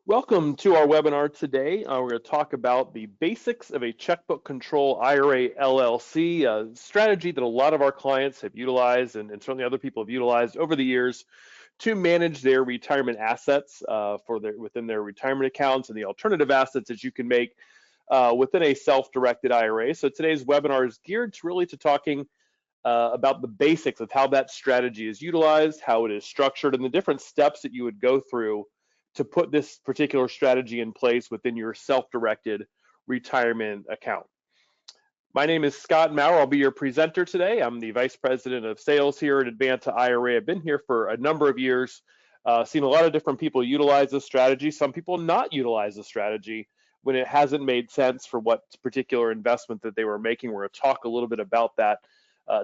Welcome to our webinar today. We're going to talk about the basics of a checkbook control IRA LLC, a strategy that a lot of our clients have utilized and certainly other people have utilized over the years to manage their retirement assets within their retirement accounts and the alternative assets that you can make within a self-directed IRA. So today's webinar is geared to talking about the basics of how that strategy is utilized, how it is structured, and the different steps that you would go through to put this particular strategy in place within your self-directed retirement account. My name is Scott Maurer. I'll be your presenter today. I'm the Vice President of Sales here at Advanta IRA. I've been here for a number of years, seen a lot of different people utilize this strategy, some people not utilize the strategy when it hasn't made sense for what particular investment that they were making. We're going to talk a little bit about that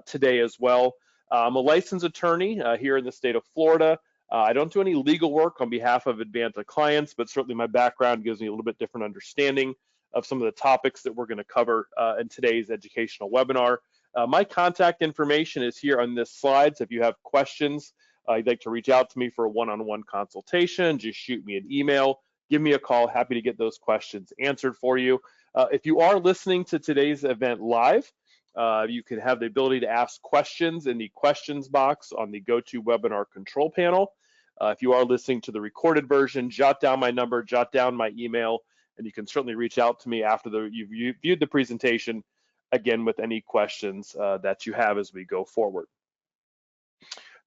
today as well. I'm a licensed attorney here in the state of Florida. I don't do any legal work on behalf of Advanta clients, but certainly my background gives me a little bit different understanding of some of the topics that we're going to cover in today's educational webinar. My contact information is here on this slide, so if you have questions, you'd like to reach out to me for a one-on-one consultation, just shoot me an email, give me a call. Happy to get those questions answered for you. If you are listening to today's event live, you can have the ability to ask questions in the questions box on the GoToWebinar control panel. If you are listening to the recorded version, jot down my number, jot down my email, and you can certainly reach out to me after you've viewed the presentation, again, with any questions that you have as we go forward.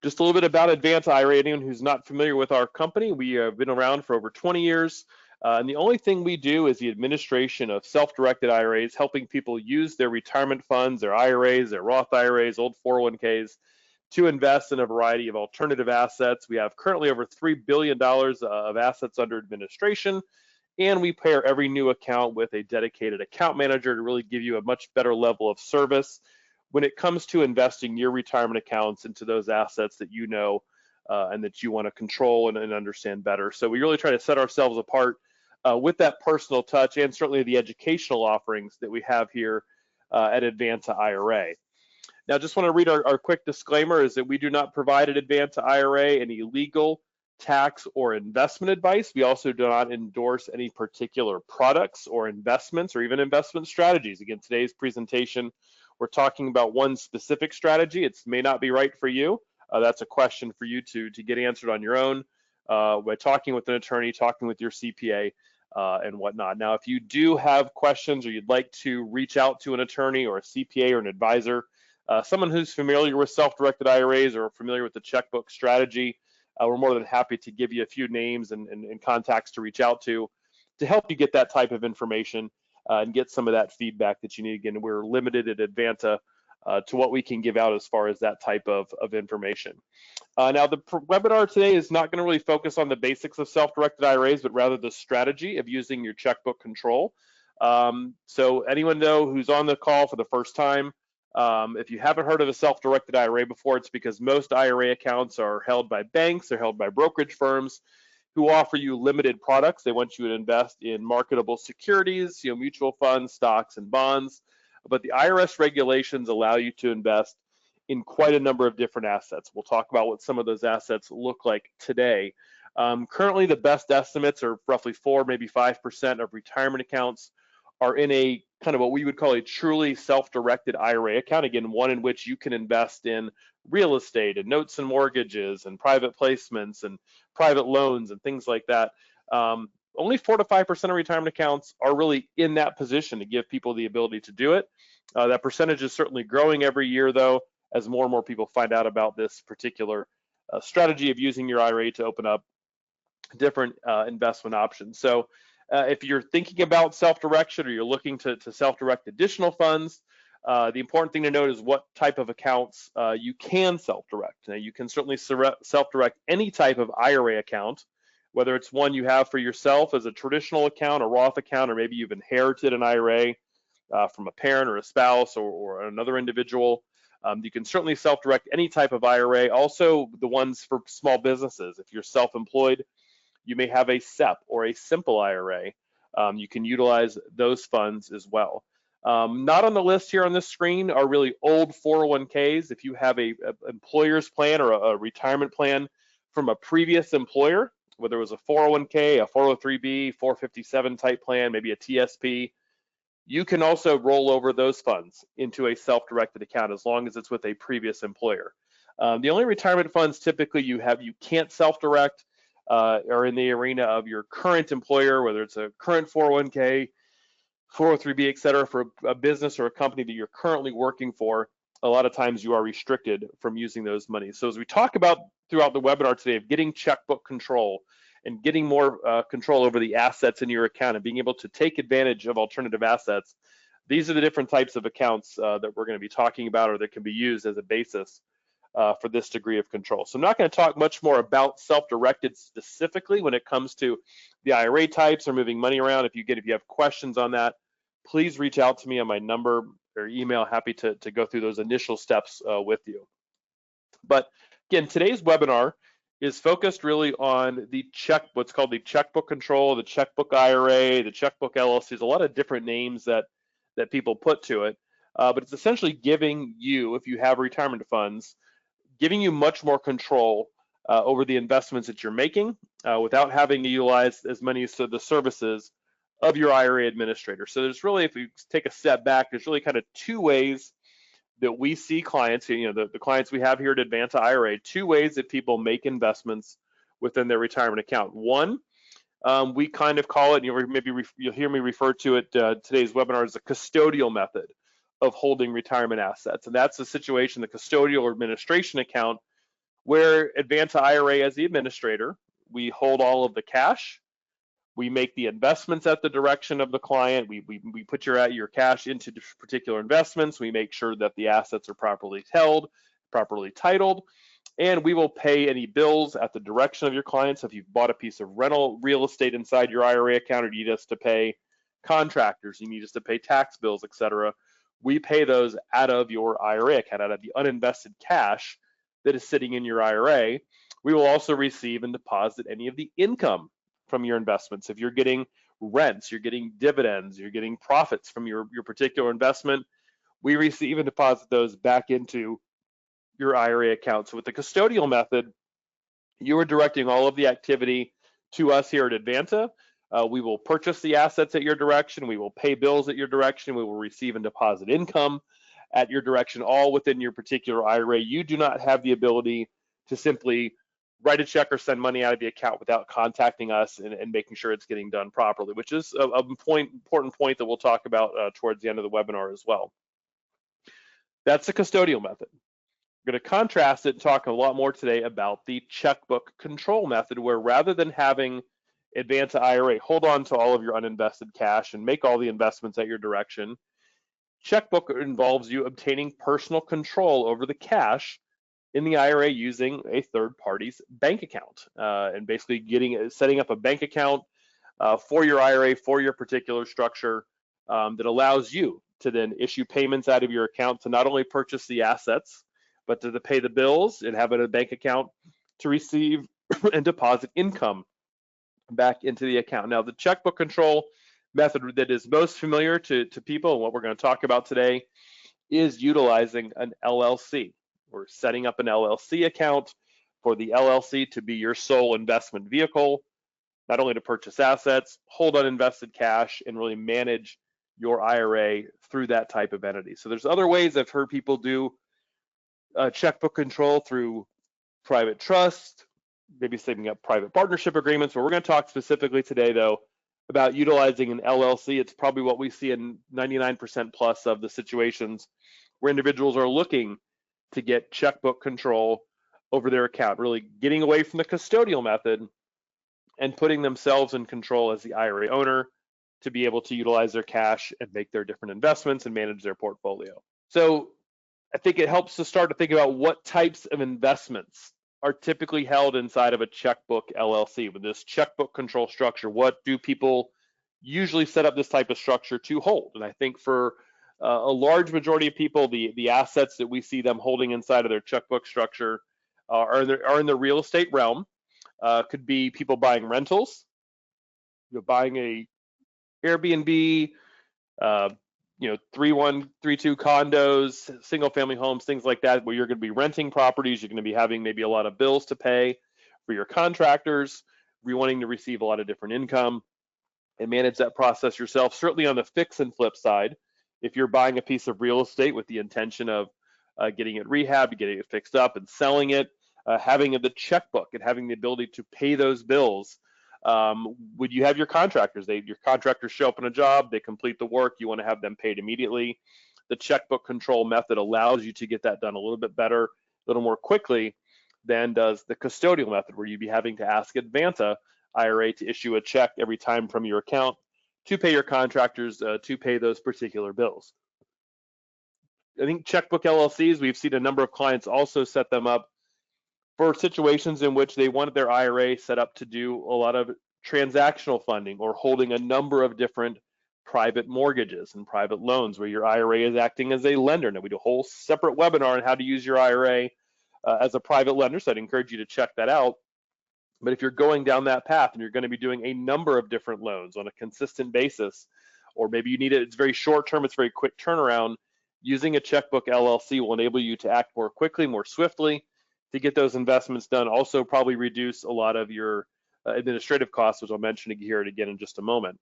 Just a little bit about Advanta IRA. Anyone who's not familiar with our company, we have been around for over 20 years. And the only thing we do is the administration of self-directed IRAs, helping people use their retirement funds, their IRAs, their Roth IRAs, old 401ks, to invest in a variety of alternative assets. We have currently over $3 billion of assets under administration, and we pair every new account with a dedicated account manager to really give you a much better level of service when it comes to investing your retirement accounts into those assets that you know and that you want to control and understand better. So we really try to set ourselves apart with that personal touch and certainly the educational offerings that we have here at Advanta IRA. Now, just want to read our quick disclaimer is that we do not provide at Advanta IRA any legal, tax, or investment advice. We also do not endorse any particular products or investments or even investment strategies. Again, today's presentation, we're talking about one specific strategy. It may not be right for you. That's a question for you to get answered on your own by talking with an attorney, talking with your CPA, and whatnot. Now, if you do have questions or you'd like to reach out to an attorney or a CPA or an advisor, someone who's familiar with self-directed IRAs or familiar with the checkbook strategy, we're more than happy to give you a few names and contacts to reach out to help you get that type of information and get some of that feedback that you need. Again, we're limited at Advanta to what we can give out as far as that type of information. Now, the webinar today is not going to really focus on the basics of self-directed IRAs, but rather the strategy of using your checkbook control. So anyone know who's on the call for the first time, if you haven't heard of a self-directed IRA before, it's because most IRA accounts are held by banks, they're held by brokerage firms who offer you limited products. They want you to invest in marketable securities, mutual funds, stocks, and bonds. But the IRS regulations allow you to invest in quite a number of different assets. We'll talk about what some of those assets look like today. Currently, the best estimates are roughly 4, maybe 5% of retirement accounts are in a kind of what we would call a truly self-directed IRA account. Again, one in which you can invest in real estate and notes and mortgages and private placements and private loans and things like that. Only 4 to 5% of retirement accounts are really in that position to give people the ability to do it. That percentage is certainly growing every year, though, as more and more people find out about this particular strategy of using your IRA to open up different investment options. So if you're thinking about self-direction or you're looking to self-direct additional funds, the important thing to note is what type of accounts you can self-direct. Now, you can certainly self-direct any type of IRA account, whether it's one you have for yourself as a traditional account, a Roth account, or maybe you've inherited an IRA from a parent or a spouse or another individual. You can certainly self-direct any type of IRA, also the ones for small businesses. If you're self-employed, you may have a SEP or a simple IRA. You can utilize those funds as well. Not on the list here on this screen are really old 401ks. If you have a employer's plan or a retirement plan from a previous employer, whether it was a 401k, a 403b, 457 type plan, maybe a TSP, you can also roll over those funds into a self-directed account as long as it's with a previous employer. The only retirement funds typically you can't self-direct are in the arena of your current employer, whether it's a current 401k, 403b, et cetera, for a business or a company that you're currently working for. A lot of times you are restricted from using those monies. So as we talk about throughout the webinar today of getting checkbook control and getting more control over the assets in your account and being able to take advantage of alternative assets, these are the different types of accounts that we're going to be talking about or that can be used as a basis for this degree of control. So I'm not going to talk much more about self-directed specifically when it comes to the IRA types or moving money around. If you have questions on that, please reach out to me on my number or email. Happy to go through those initial steps with you. But again, today's webinar is focused really on what's called the checkbook control, the checkbook IRA, the checkbook LLC. There's a lot of different names that people put to it, but it's essentially giving you, if you have retirement funds, giving you much more control over the investments that you're making without having to utilize as many of the services of your IRA administrator. So there's really, if we take a step back, there's really kind of two ways that we see clients, the clients we have here at Advanta IRA, two ways that people make investments within their retirement account. One, we kind of call it, you'll hear me refer to it today's webinar as a custodial method of holding retirement assets. And that's the situation, the custodial or administration account, where Advanta IRA as the administrator, we hold all of the cash, we make the investments at the direction of the client, we put your cash into particular investments, we make sure that the assets are properly held, properly titled, and we will pay any bills at the direction of your client. So if you've bought a piece of rental real estate inside your IRA account, or you need us to pay contractors, you need us to pay tax bills, et cetera, we pay those out of your IRA account, out of the uninvested cash that is sitting in your IRA. We will also receive and deposit any of the income from your investments. If you're getting rents, you're getting dividends, you're getting profits from your particular investment, we receive and deposit those back into your IRA account. So with the custodial method, you are directing all of the activity to us here at Advanta. We will purchase the assets at your direction, we will pay bills at your direction, we will receive and deposit income at your direction, all within your particular IRA. You do not have the ability to simply write a check or send money out of the account without contacting us and making sure it's getting done properly, which is an important point that we'll talk about towards the end of the webinar as well. That's the custodial method. We're going to contrast it and talk a lot more today about the checkbook control method, where rather than having Advanta IRA hold on to all of your uninvested cash and make all the investments at your direction, checkbook involves you obtaining personal control over the cash in the IRA using a third party's bank account, and basically setting up a bank account for your IRA, for your particular structure, that allows you to then issue payments out of your account to not only purchase the assets, but to pay the bills and have a bank account to receive and deposit income back into the account. Now, the checkbook control method that is most familiar to people, and what we're going to talk about today, is utilizing an LLC. We're setting up an LLC account for the LLC to be your sole investment vehicle, not only to purchase assets, hold uninvested cash, and really manage your IRA through that type of entity. So there's other ways I've heard people do checkbook control through private trust, maybe setting up private partnership agreements. But we're going to talk specifically today, though, about utilizing an LLC. It's probably what we see in 99% plus of the situations where individuals are looking to get checkbook control over their account, really getting away from the custodial method and putting themselves in control as the IRA owner to be able to utilize their cash and make their different investments and manage their portfolio. So I think it helps to start to think about what types of investments are typically held inside of a checkbook LLC. With this checkbook control structure, what do people usually set up this type of structure to hold? And I think for a large majority of people, the assets that we see them holding inside of their checkbook structure are in the real estate realm. Could be people buying rentals, buying a Airbnb, 3-1, 3-2 condos, single family homes, things like that, where you're going to be renting properties. You're going to be having maybe a lot of bills to pay for your contractors, wanting to receive a lot of different income and manage that process yourself. Certainly on the fix and flip side, if you're buying a piece of real estate with the intention of getting it rehabbed, getting it fixed up and selling it, having the checkbook and having the ability to pay those bills. Would you have your contractors? Your contractors show up on a job, they complete the work, you want to have them paid immediately. The checkbook control method allows you to get that done a little bit better, a little more quickly than does the custodial method, where you'd be having to ask Advanta IRA to issue a check every time from your account to pay your contractors to pay those particular bills. I think checkbook LLCs, we've seen a number of clients also set them up for situations in which they wanted their IRA set up to do a lot of transactional funding or holding a number of different private mortgages and private loans where your IRA is acting as a lender. Now, we do a whole separate webinar on how to use your IRA as a private lender, so I'd encourage you to check that out. But if you're going down that path and you're going to be doing a number of different loans on a consistent basis, or maybe you need it, it's very short term, it's very quick turnaround, using a checkbook LLC will enable you to act more quickly, more swiftly to get those investments done. Also probably reduce a lot of your administrative costs, which I'll mention here again in just a moment.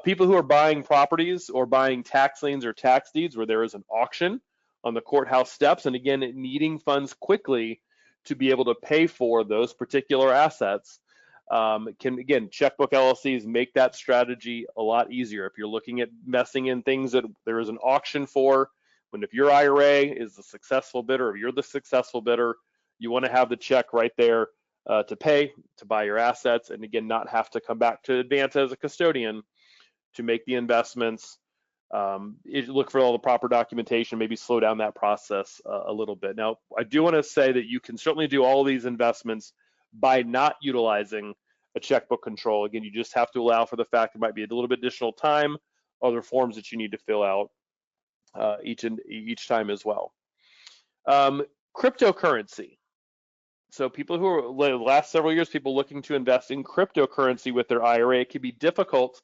People who are buying properties or buying tax liens or tax deeds where there is an auction on the courthouse steps, and again, needing funds quickly to be able to pay for those particular assets, again, checkbook LLCs make that strategy a lot easier. If you're looking at messing in things that there is an auction for, if your IRA is the successful bidder, or you're the successful bidder, you want to have the check right there to pay, to buy your assets, and again, not have to come back to Advanta as a custodian to make the investments. Look for all the proper documentation, maybe slow down that process a little bit. Now, I do want to say that you can certainly do all of these investments by not utilizing a checkbook control. Again, you just have to allow for the fact there might be a little bit additional time, other forms that you need to fill out each time as well. Cryptocurrency. So people who are, the last several years, people looking to invest in cryptocurrency with their IRA, it can be difficult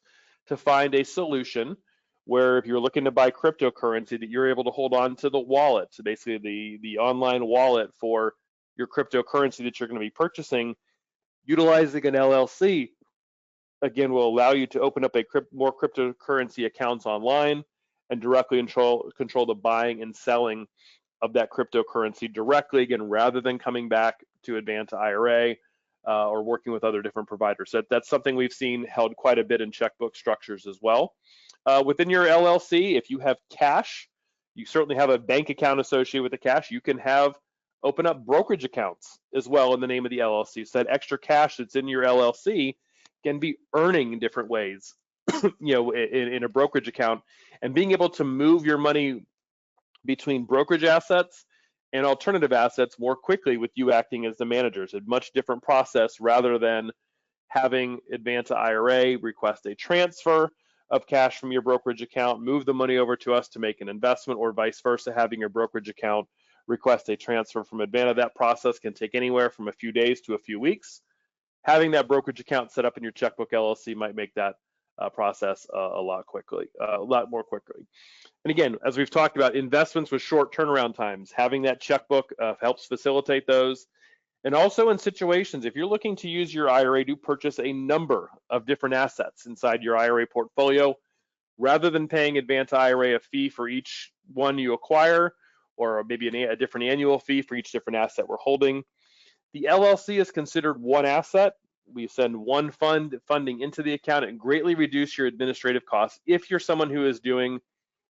to find a solution where if you're looking to buy cryptocurrency that you're able to hold on to the wallet, so basically the online wallet for your cryptocurrency that you're going to be purchasing. Utilizing an LLC, again, will allow you to open up more cryptocurrency accounts online and directly control the buying and selling of that cryptocurrency directly, again, rather than coming back to Advanta IRA or working with other different providers. So that's something we've seen held quite a bit in checkbook structures as well. Within your LLC, if you have cash, you certainly have a bank account associated with the cash. You can open up brokerage accounts as well in the name of the LLC. So that extra cash that's in your LLC can be earning in different ways, in a brokerage account, and being able to move your money between brokerage assets and alternative assets more quickly with you acting as the manager. It's a much different process rather than having Advanta IRA request a transfer of cash from your brokerage account, move the money over to us to make an investment, or vice versa, having your brokerage account request a transfer from Advanta. That process can take anywhere from a few days to a few weeks. Having that brokerage account set up in your checkbook LLC might make that process a lot more quickly. And again, as we've talked about, investments with short turnaround times, having that checkbook helps facilitate those. And also in situations, if you're looking to use your IRA to purchase a number of different assets inside your IRA portfolio, rather than paying Advanta IRA a fee for each one you acquire, or maybe a different annual fee for each different asset we're holding, the LLC is considered one asset. We send one funding into the account and greatly reduce your administrative costs if you're someone who is doing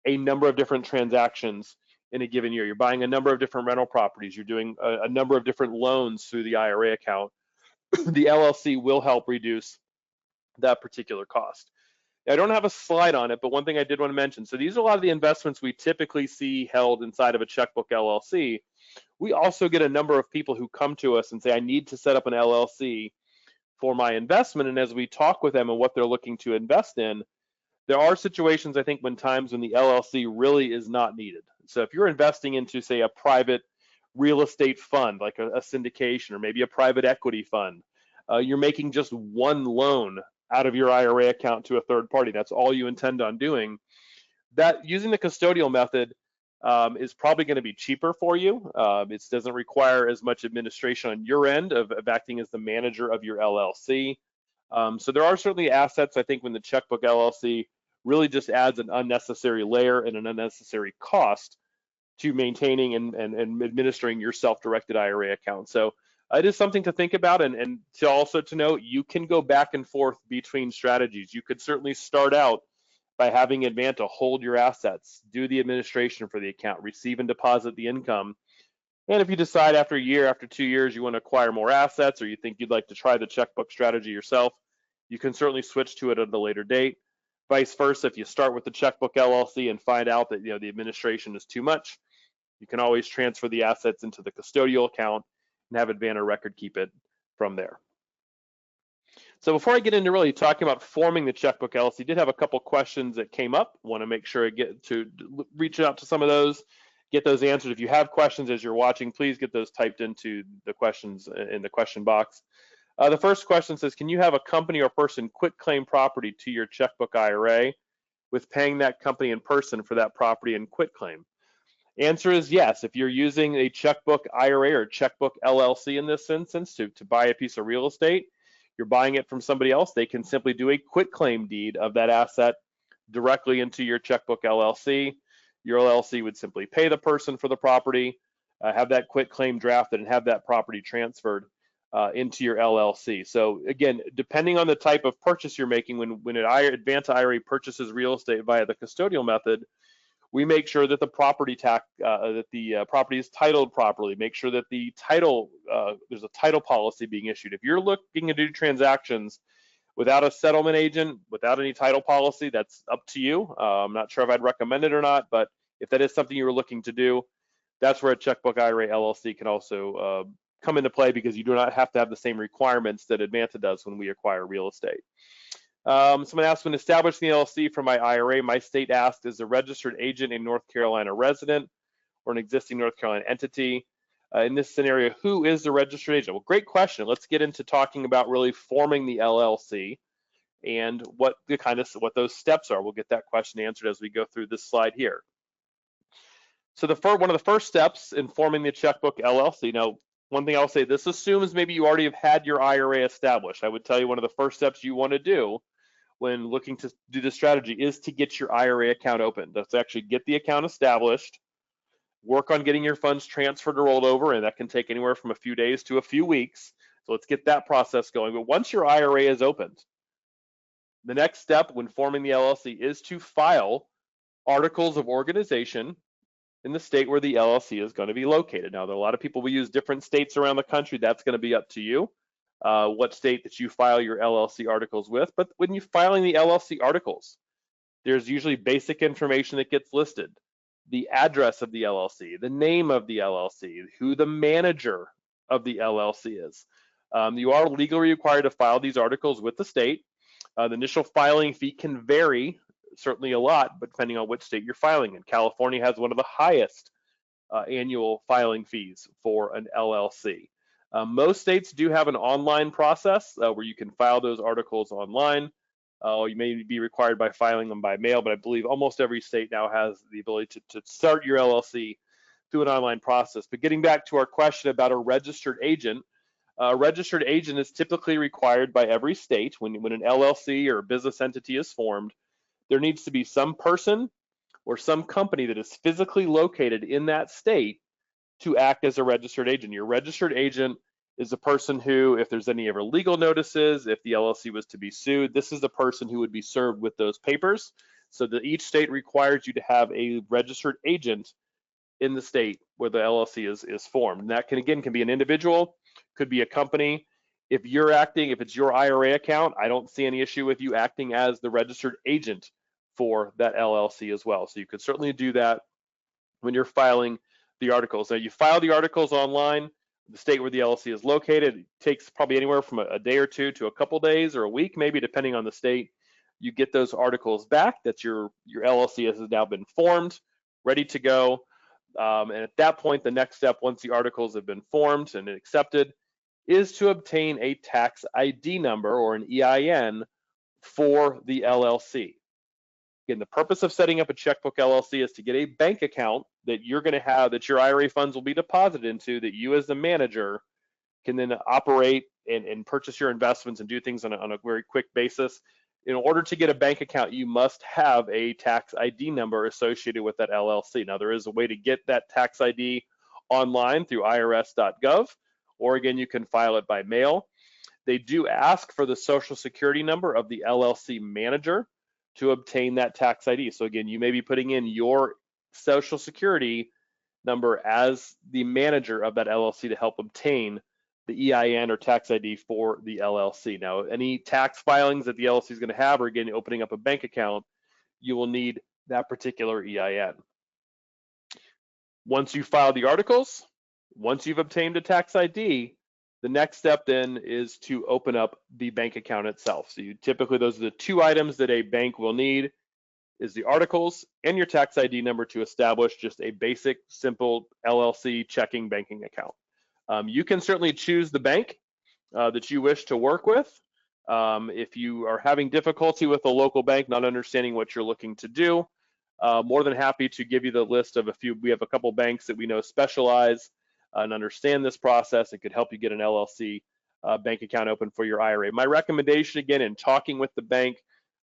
a number of different transactions in a given year. You're buying a number of different rental properties. You're doing a number of different loans through the IRA account. The LLC will help reduce that particular cost. I don't have a slide on it, but one thing I did want to mention. So these are a lot of the investments we typically see held inside of a checkbook LLC. We also get a number of people who come to us and say, I need to set up an LLC for my investment. And as we talk with them and what they're looking to invest in, there are situations, I think, when the LLC really is not needed. So if you're investing into, say, a private real estate fund, like a syndication, or maybe a private equity fund, you're making just one loan out of your IRA account to a third party. That's all you intend on doing. That using the custodial method is probably going to be cheaper for you. It doesn't require as much administration on your end of acting as the manager of your LLC. So there are certainly assets, I think, when the Checkbook LLC really just adds an unnecessary layer and an unnecessary cost to maintaining and administering your self-directed IRA account. So it is something to think about, and to also to note, you can go back and forth between strategies. You could certainly start out by having Advanta hold your assets, do the administration for the account, receive and deposit the income. And if you decide after a year, after 2 years, you want to acquire more assets, or you think you'd like to try the checkbook strategy yourself, you can certainly switch to it at a later date. Vice versa, if you start with the Checkbook LLC and find out that the administration is too much, you can always transfer the assets into the custodial account and have Advanta record keep it from there. So before I get into really talking about forming the Checkbook LLC, did have a couple questions that came up. Want to make sure I get to reach out to some of those, get those answered. If you have questions as you're watching, please get those typed into the questions in the question box. The first question says, can you have a company or person quit claim property to your Checkbook IRA with paying that company in person for that property and quit claim? Answer is yes. If you're using a Checkbook IRA or Checkbook LLC in this instance to buy a piece of real estate, you're buying it from somebody else, they can simply do a quit claim deed of that asset directly into your Checkbook LLC. Your LLC would simply pay the person for the property, have that quit claim drafted, and have that property transferred into your LLC. So again, depending on the type of purchase you're making, when an Advanta IRA purchases real estate via the custodial method, we make sure that the property property is titled properly. Make sure that the title there's a title policy being issued. If you're looking to do transactions without a settlement agent, without any title policy, that's up to you. I'm not sure if I'd recommend it or not, but if that is something you were looking to do, that's where a Checkbook IRA LLC can also come into play, because you do not have to have the same requirements that Advanta does when we acquire real estate. Someone asked, when establishing the LLC for my IRA, my state asked, is a registered agent a North Carolina resident or an existing North Carolina entity? In this scenario, who is the registered agent? Well, great question. Let's get into talking about really forming the LLC and what those steps are. We'll get that question answered as we go through this slide here. So one of the first steps in forming the Checkbook LLC. Now, one thing I'll say, this assumes maybe you already have had your IRA established. I would tell you one of the first steps you want to do when looking to do this strategy is to get your IRA account open. Let's actually get the account established, work on getting your funds transferred or rolled over, and that can take anywhere from a few days to a few weeks. So let's get that process going. But once your IRA is opened, the next step when forming the LLC is to file articles of organization in the state where the LLC is going to be located. Now, there are a lot of people will use different states around the country. That's going to be up to you, what state that you file your LLC articles with. But when you're filing the LLC articles, there's usually basic information that gets listed: the address of the LLC, the name of the LLC, who the manager of the LLC is. You are legally required to file these articles with the state. The initial filing fee can vary, certainly a lot, but depending on which state you're filing in. California has one of the highest annual filing fees for an LLC. Most states do have an online process where you can file those articles online. You may be required by filing them by mail, but I believe almost every state now has the ability to start your LLC through an online process. But getting back to our question about a registered agent is typically required by every state. When an LLC or a business entity is formed, there needs to be some person or some company that is physically located in that state to act as a registered agent. Your registered agent is a person who, if there's any ever legal notices, if the LLC was to be sued, this is the person who would be served with those papers. So that each state requires you to have a registered agent in the state where the LLC is formed. And that can be an individual, could be a company. If it's your IRA account, I don't see any issue with you acting as the registered agent for that LLC as well. So you could certainly do that when you're filing the articles. Now, you file the articles online, the state where the LLC is located. It takes probably anywhere from a day or two to a couple days or a week, maybe, depending on the state. You get those articles back. That's your LLC has now been formed, ready to go. And at that point, the next step, once the articles have been formed and accepted, is to obtain a tax ID number or an EIN for the LLC. Again, the purpose of setting up a Checkbook LLC is to get a bank account that you're going to have, that your IRA funds will be deposited into, that you as the manager can then operate and purchase your investments and do things on a very quick basis. In order to get a bank account, you must have a tax ID number associated with that LLC. Now, there is a way to get that tax ID online through irs.gov, or again, you can file it by mail. They do ask for the social security number of the LLC manager to obtain that tax ID. So again, you may be putting in your social security number as the manager of that LLC to help obtain the EIN or tax ID for the LLC. Now, any tax filings that the LLC is going to have, or again, opening up a bank account, you will need that particular EIN. Once you file the articles, once you've obtained a tax ID, the next step then is to open up the bank account itself. So you typically, those are the two items that a bank will need, is the articles and your tax ID number to establish just a basic, simple LLC checking banking account. You can certainly choose the bank that you wish to work with. If you are having difficulty with a local bank, not understanding what you're looking to do, more than happy to give you the list of a few. We have a couple banks that we know specialize and understand this process. It could help you get an LLC bank account open for your IRA. My recommendation, again, in talking with the bank,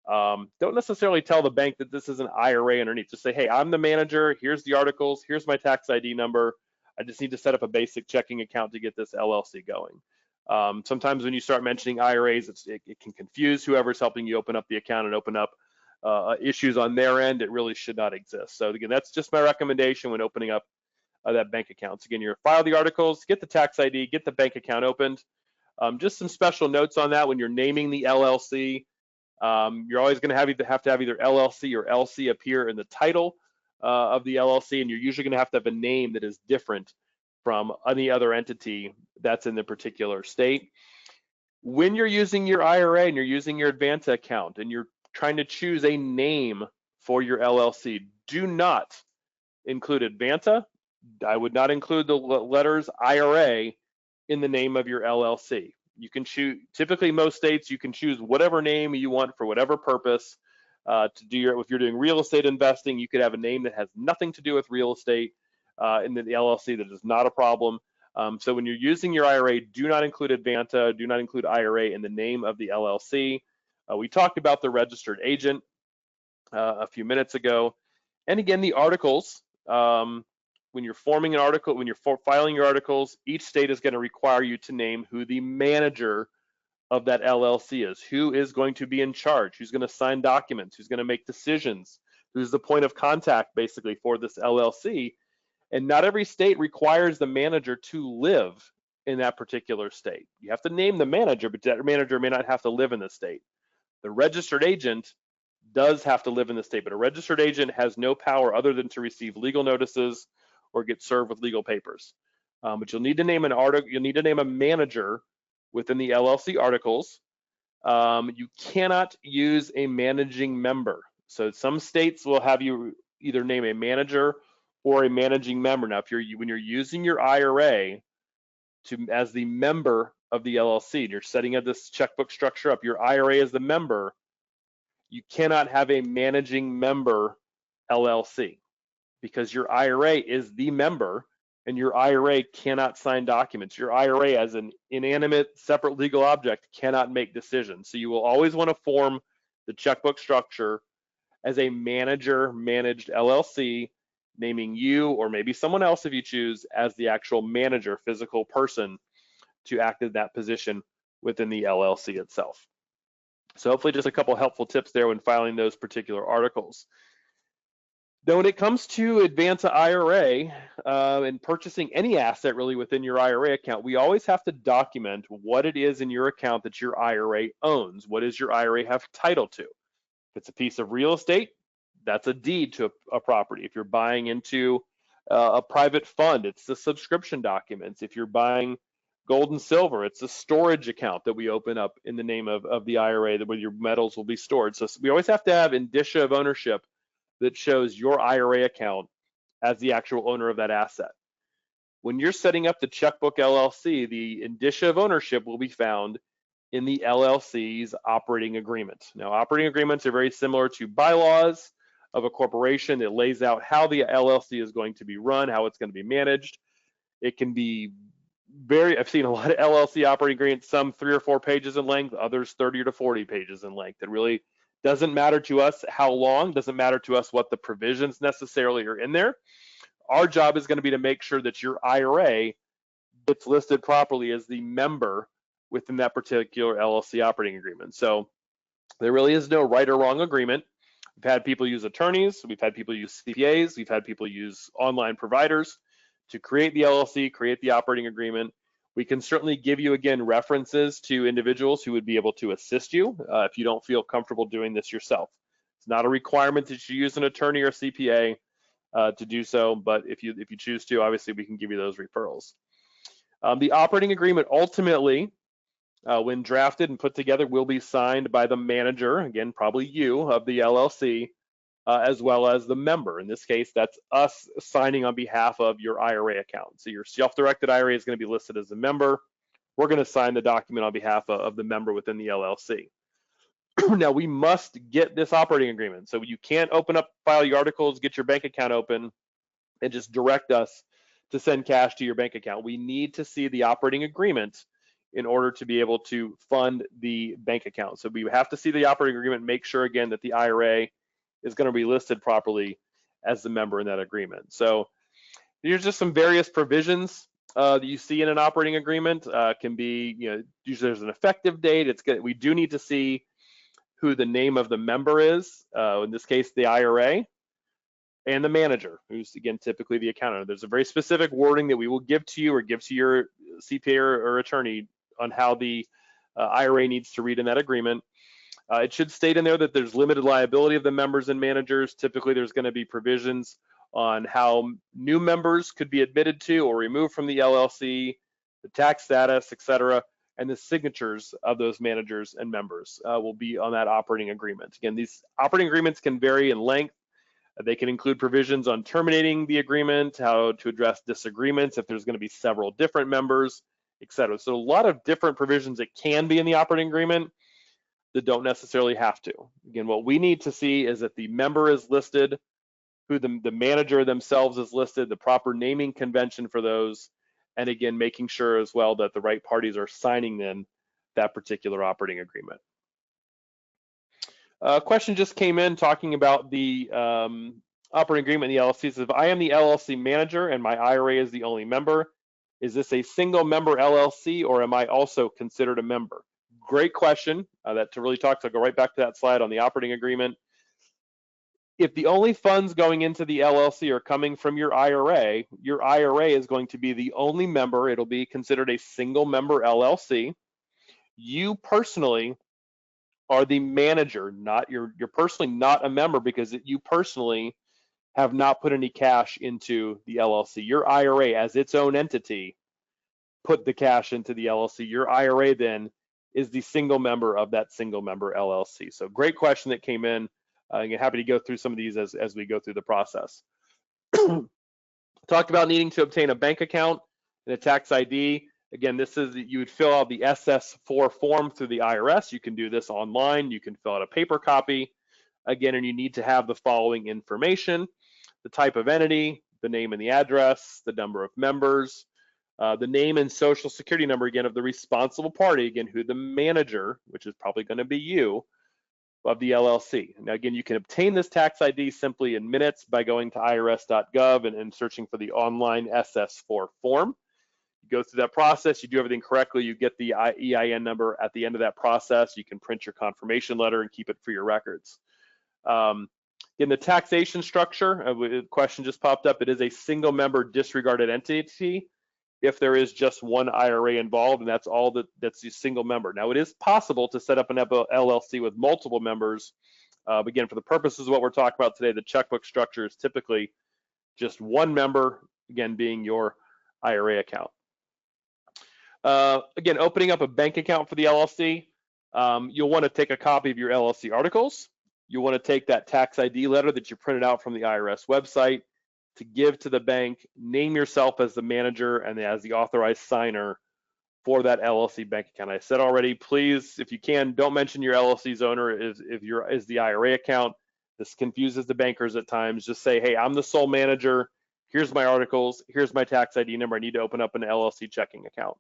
don't necessarily tell the bank that this is an IRA underneath. Just say, hey, I'm the manager. Here's the articles. Here's my tax ID number. I just need to set up a basic checking account to get this LLC going. Sometimes when you start mentioning IRAs, it can confuse whoever's helping you open up the account and open up issues on their end. It really should not exist. So again, that's just my recommendation when opening up that bank account. So again, you file the articles, get the tax ID, get the bank account opened. Just some special notes on that when you're naming the LLC. You're always going to have to have either LLC or LC appear in the title of the LLC, and you're usually going to have a name that is different from any other entity that's in the particular state. When you're using your IRA and you're using your Advanta account and you're trying to choose a name for your LLC, do not include Advanta. I would not include the letters IRA in the name of your LLC. You can choose, typically most states, you can choose whatever name you want for whatever purpose. If you're doing real estate investing, you could have a name that has nothing to do with real estate in the LLC. That is not a problem. So when you're using your IRA, do not include Advanta, do not include IRA in the name of the LLC. We talked about the registered agent a few minutes ago. And again, the articles, when you're forming an article, when you're filing your articles, each state is going to require you to name who the manager of that LLC is, who is going to be in charge, who's going to sign documents, who's going to make decisions, who's the point of contact basically for this LLC. And not every state requires the manager to live in that particular state. You have to name the manager, but that manager may not have to live in the state. The registered agent does have to live in the state, but a registered agent has no power other than to receive legal notices or get served with legal papers. But you'll need to name you'll need to name a manager within the LLC articles. You cannot use a managing member. So some states will have you either name a manager or a managing member. Now, when you're using your IRA as the member of the LLC, and you're setting up this checkbook structure up, your IRA is the member, you cannot have a managing member LLC because your IRA is the member and your IRA cannot sign documents. Your IRA as an inanimate, separate legal object cannot make decisions. So you will always want to form the checkbook structure as a manager-managed LLC, naming you or maybe someone else if you choose as the actual manager, physical person to act in that position within the LLC itself. So hopefully just a couple helpful tips there when filing those particular articles. Now, when it comes to Advanta IRA and purchasing any asset really within your IRA account, we always have to document what it is in your account that your IRA owns. What does your IRA have title to? If it's a piece of real estate, that's a deed to a property. If you're buying into a private fund, it's the subscription documents. If you're buying gold and silver, it's a storage account that we open up in the name of the IRA where your metals will be stored. So we always have to have indicia of ownership that shows your IRA account as the actual owner of that asset. When you're setting up the Checkbook LLC, the indicia of ownership will be found in the LLC's operating agreement. Now, operating agreements are very similar to bylaws. of a corporation. It lays out how the LLC is going to be run, how it's going to be managed. It can be I've seen a lot of LLC operating agreements, some 3 or 4 pages in length, others 30 to 40 pages in length. It really doesn't matter to us how long, doesn't matter to us what the provisions necessarily are in there. Our job is going to be to make sure that your IRA gets listed properly as the member within that particular LLC operating agreement. So there really is no right or wrong agreement. We've had people use attorneys, we've had people use CPAs, we've had people use online providers to create the LLC, create the operating agreement. We can certainly give you, again, references to individuals who would be able to assist you if you don't feel comfortable doing this yourself. It's not a requirement that you use an attorney or CPA to do so, but if you choose to, obviously we can give you those referrals. The operating agreement ultimately, when drafted and put together, will be signed by the manager, again, probably you, of the LLC, as well as the member. In this case, that's us signing on behalf of your IRA account. So your self-directed IRA is going to be listed as a member. We're going to sign the document on behalf of the member within the LLC. Now, we must get this operating agreement. So you can't open up, file your articles, get your bank account open, and just direct us to send cash to your bank account. We need to see the operating agreement in order to be able to fund the bank account. So we have to see the operating agreement, make sure, again, that the IRA is going to be listed properly as the member in that agreement. So here's just some various provisions that you see in an operating agreement. Can be, usually there's an effective date. It's good. We do need to see who the name of the member is, in this case, the IRA, and the manager, who's, again, typically the accountant. There's a very specific wording that we will give to you or give to your CPA or attorney on how the IRA needs to read in that agreement. It should state in there that there's limited liability of the members and managers. Typically, there's going to be provisions on how new members could be admitted to or removed from the LLC, the tax status, et cetera, and the signatures of those managers and members will be on that operating agreement. Again, these operating agreements can vary in length. They can include provisions on terminating the agreement, how to address disagreements if there's going to be several different members, et cetera. So a lot of different provisions that can be in the operating agreement that don't necessarily have to. Again, what we need to see is that the member is listed, who the manager themselves is listed, the proper naming convention for those, and again, making sure as well that the right parties are signing then that particular operating agreement. A question just came in talking about the operating agreement in the LLC. Says, if I am the LLC manager and my IRA is the only member, is this a single member LLC or am I also considered a member? Great question. That to really talk to, go right back to that slide on the operating agreement. If the only funds going into the LLC are coming from your IRA is going to be the only member. It'll be considered a single member LLC. You personally are the manager, you're personally not a member because you personally have not put any cash into the LLC. Your IRA as its own entity put the cash into the LLC. Your IRA then is the single member of that single member LLC. So great question that came in. I'm happy to go through some of these as we go through the process. Talked about needing to obtain a bank account and a tax ID. Again, this is, you would fill out the SS4 form through the IRS. You can do this online. You can fill out a paper copy. Again, and you need to have the following information: the type of entity, the name and the address, the number of members, the name and social security number, again, of the responsible party, again, who the manager, which is probably going to be you, of the LLC. Now, again, you can obtain this tax ID simply in minutes by going to irs.gov and searching for the online SS4 form. You go through that process, you do everything correctly, you get the EIN number at the end of that process. You can print your confirmation letter and keep it for your records. In the taxation structure, a question just popped up. It is a single member disregarded entity if there is just one IRA involved, and that's all that's a single member. Now, it is possible to set up an LLC with multiple members. Again, for the purposes of what we're talking about today, the checkbook structure is typically just one member, again, being your IRA account. Again, opening up a bank account for the LLC, you'll want to take a copy of your LLC articles. You'll want to take that tax ID letter that you printed out from the IRS website to give to the bank, name yourself as the manager and as the authorized signer for that LLC bank account. I said already, please, if you can, don't mention your LLC's owner is the IRA account. This confuses the bankers at times. Just say, hey, I'm the sole manager. Here's my articles. Here's my tax ID number. I need to open up an LLC checking account.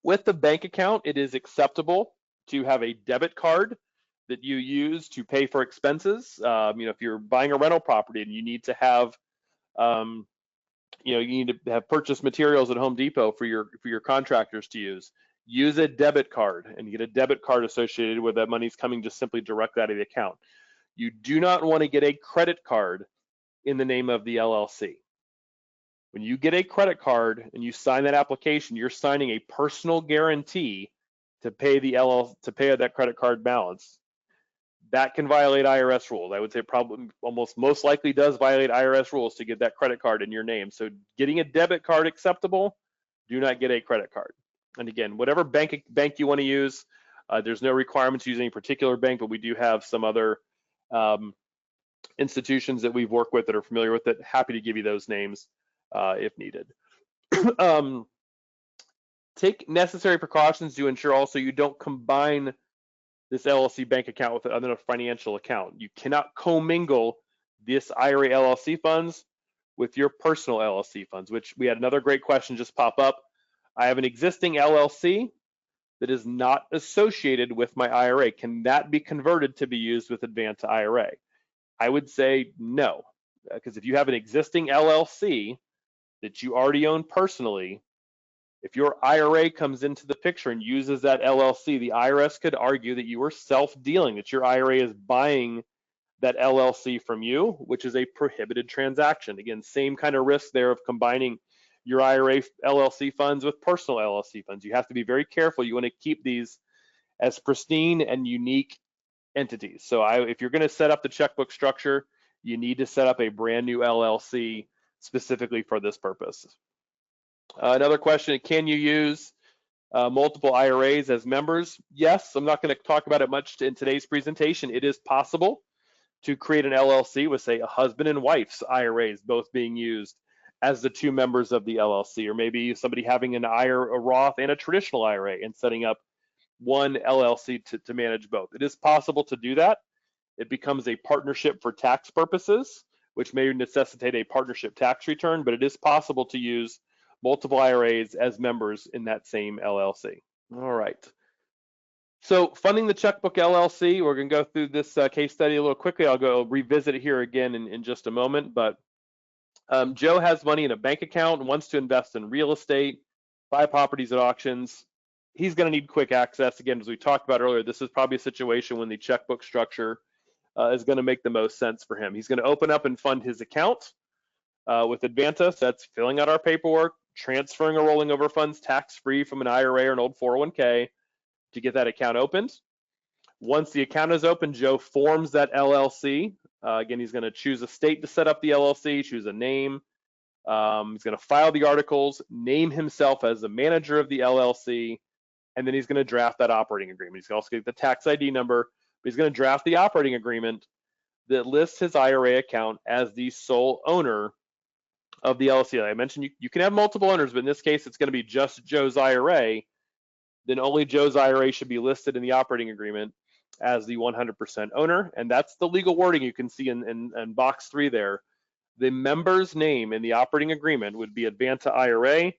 With the bank account, it is acceptable to have a debit card that you use to pay for expenses. If you're buying a rental property and you need to have, you need to have purchased materials at Home Depot for your contractors to use a debit card and get a debit card associated with that money's coming just simply direct out of the account. You do not want to get a credit card in the name of the LLC. When you get a credit card and you sign that application, you're signing a personal guarantee to pay that credit card balance. That can violate IRS rules. I would say probably most likely does violate IRS rules to get that credit card in your name. So getting a debit card acceptable, do not get a credit card. And again, whatever bank you want to use, there's no requirement to use any particular bank, but we do have some other institutions that we've worked with that are familiar with it. Happy to give you those names if needed. Take necessary precautions to ensure also you don't combine this LLC bank account with another financial account. You cannot commingle this IRA LLC funds with your personal LLC funds, which we had another great question just pop up. I have an existing LLC that is not associated with my IRA. Can that be converted to be used with Advanta IRA? I would say no, because if you have an existing LLC that you already own personally, if your IRA comes into the picture and uses that LLC, the IRS could argue that you are self-dealing, that your IRA is buying that LLC from you, which is a prohibited transaction. Again, same kind of risk there of combining your IRA LLC funds with personal LLC funds. You have to be very careful. You want to keep these as pristine and unique entities. So if you're going to set up the checkbook structure, you need to set up a brand new LLC specifically for this purpose. Another question, can you use multiple IRAs as members? Yes, I'm not going to talk about it much in today's presentation. It is possible to create an LLC with, say, a husband and wife's IRAs both being used as the two members of the LLC, or maybe somebody having an IRA, a Roth, and a traditional IRA and setting up one LLC to manage both. It is possible to do that. It becomes a partnership for tax purposes, which may necessitate a partnership tax return, but it is possible to use multiple IRAs as members in that same LLC. All right. So funding the Checkbook LLC, we're going to go through this case study a little quickly. I'll go revisit it here again in just a moment. But Joe has money in a bank account and wants to invest in real estate, buy properties at auctions. He's going to need quick access. Again, as we talked about earlier, this is probably a situation when the checkbook structure is going to make the most sense for him. He's going to open up and fund his account with Advanta. So that's filling out our paperwork, transferring or rolling over funds tax-free from an IRA or an old 401k to get that account opened. Once the account is open, Joe forms that LLC. Again, he's going to choose a state to set up the LLC, choose a name. He's going to file the articles, name himself as the manager of the LLC, and then he's going to draft that operating agreement. He's going to also get the tax ID number, but he's going to draft the operating agreement that lists his IRA account as the sole owner of the LLC. Like I mentioned, you can have multiple owners, but in this case, it's going to be just Joe's IRA. Then only Joe's IRA should be listed in the operating agreement as the 100% owner. And that's the legal wording you can see in box 3 there. The member's name in the operating agreement would be Advanta IRA,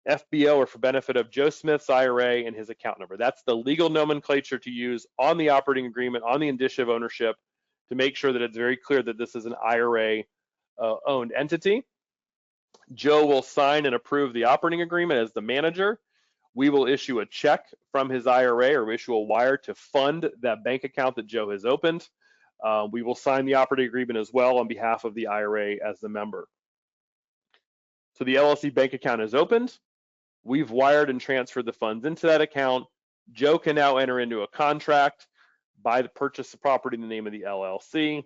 FBO, or for benefit of Joe Smith's IRA, and his account number. That's the legal nomenclature to use on the operating agreement, on the indicia of ownership, to make sure that it's very clear that this is an IRA owned entity. Joe will sign and approve the operating agreement as the manager. We will issue a check from his IRA or issue a wire to fund that bank account that Joe has opened. We will sign the operating agreement as well on behalf of the IRA as the member. So the LLC bank account is opened. We've wired and transferred the funds into that account. Joe can now enter into a contract, buy the purchase of property in the name of the LLC.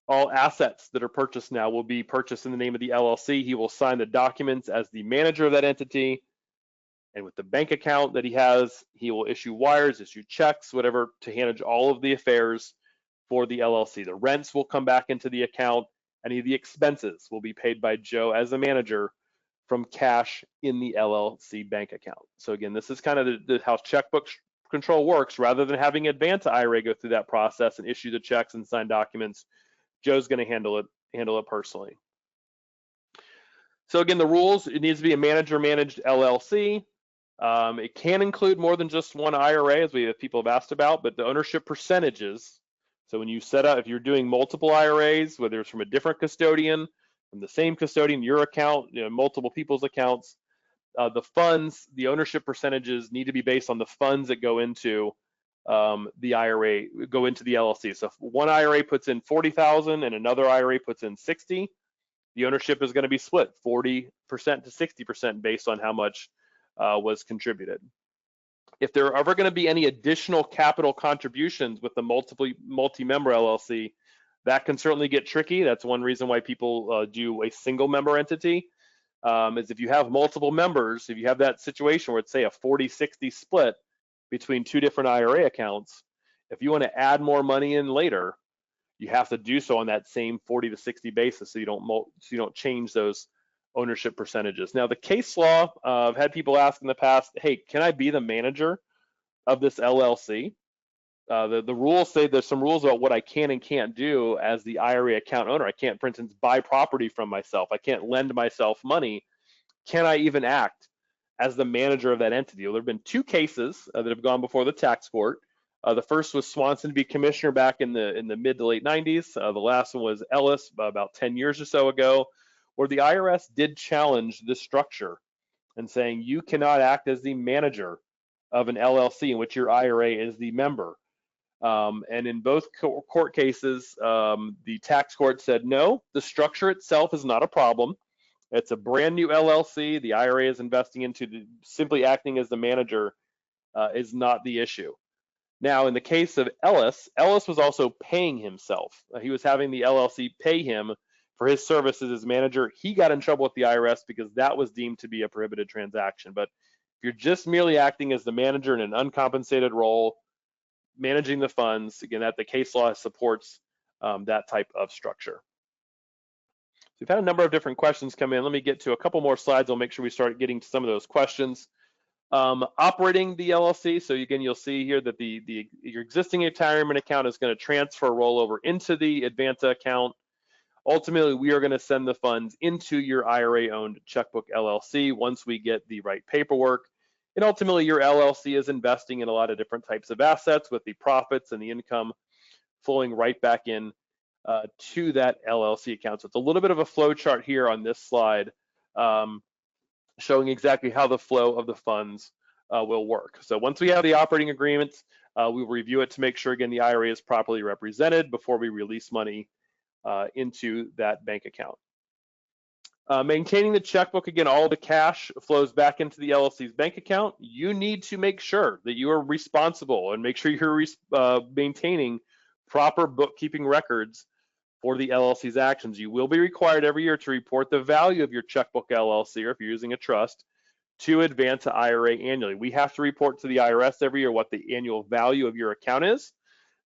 All assets that are purchased now will be purchased in the name of the LLC. He will sign the documents as the manager of that entity. And with the bank account that he has, he will issue wires, issue checks, whatever, to manage all of the affairs for the LLC. The rents will come back into the account. Any of the expenses will be paid by Joe as a manager from cash in the LLC bank account. So again, this is kind of how checkbook control works, rather than having Advanta IRA go through that process and issue the checks and sign documents, Joe's going to handle it personally. So again, the rules: it needs to be a manager-managed LLC. It can include more than just one IRA, as people have asked about, but the ownership percentages. So when you set up, if you're doing multiple IRAs, whether it's from a different custodian, from the same custodian, your account, multiple people's accounts, the funds, the ownership percentages need to be based on the funds that go into the IRA, go into the LLC. So if one IRA puts in 40,000 and another IRA puts in 60, the ownership is going to be split 40% to 60% based on how much was contributed. If there are ever going to be any additional capital contributions with the multi-member LLC, that can certainly get tricky. That's one reason why people do a single member entity. Is if you have multiple members, if you have that situation where it's, say, a 40-60 split between two different IRA accounts, if you want to add more money in later, you have to do so on that same 40 to 60 basis, so you don't change those ownership percentages. Now, the case law, I've had people ask in the past, hey, can I be the manager of this LLC? The rules say there's some rules about what I can and can't do as the IRA account owner. I can't, for instance, buy property from myself. I can't lend myself money. Can I even act as the manager of that entity? Well, there have been two cases that have gone before the tax court. The first was Swanson v. Commissioner back in the mid to late 90s. The last one was Ellis about 10 years or so ago, where the IRS did challenge this structure and saying you cannot act as the manager of an LLC in which your IRA is the member. And in both court cases, the tax court said, no, the structure itself is not a problem. It's a brand new LLC. The IRA is investing into simply acting as the manager is not the issue. Now, in the case of Ellis was also paying himself. He was having the LLC pay him for his services as manager. He got in trouble with the IRS because that was deemed to be a prohibited transaction. But if you're just merely acting as the manager in an uncompensated role, managing the funds, again, that the case law supports that type of structure. So we've had a number of different questions come in. Let me get to a couple more slides. I'll make sure we start getting to some of those questions. Operating the LLC. So again, you'll see here that your existing retirement account is going to transfer rollover into the Advanta account. Ultimately, we are going to send the funds into your IRA-owned Checkbook LLC once we get the right paperwork. And ultimately, your LLC is investing in a lot of different types of assets with the profits and the income flowing right back in to that LLC account. So it's a little bit of a flow chart here on this slide, showing exactly how the flow of the funds will work. So once we have the operating agreements, we will review it to make sure, again, the IRA is properly represented before we release money into that bank account. Maintaining the checkbook, again, all the cash flows back into the LLC's bank account. You need to make sure that you are responsible and make sure you're maintaining proper bookkeeping records for the LLC's actions. You will be required every year to report the value of your Checkbook LLC, or if you're using a trust, to Advanta IRA annually. We have to report to the IRS every year what the annual value of your account is.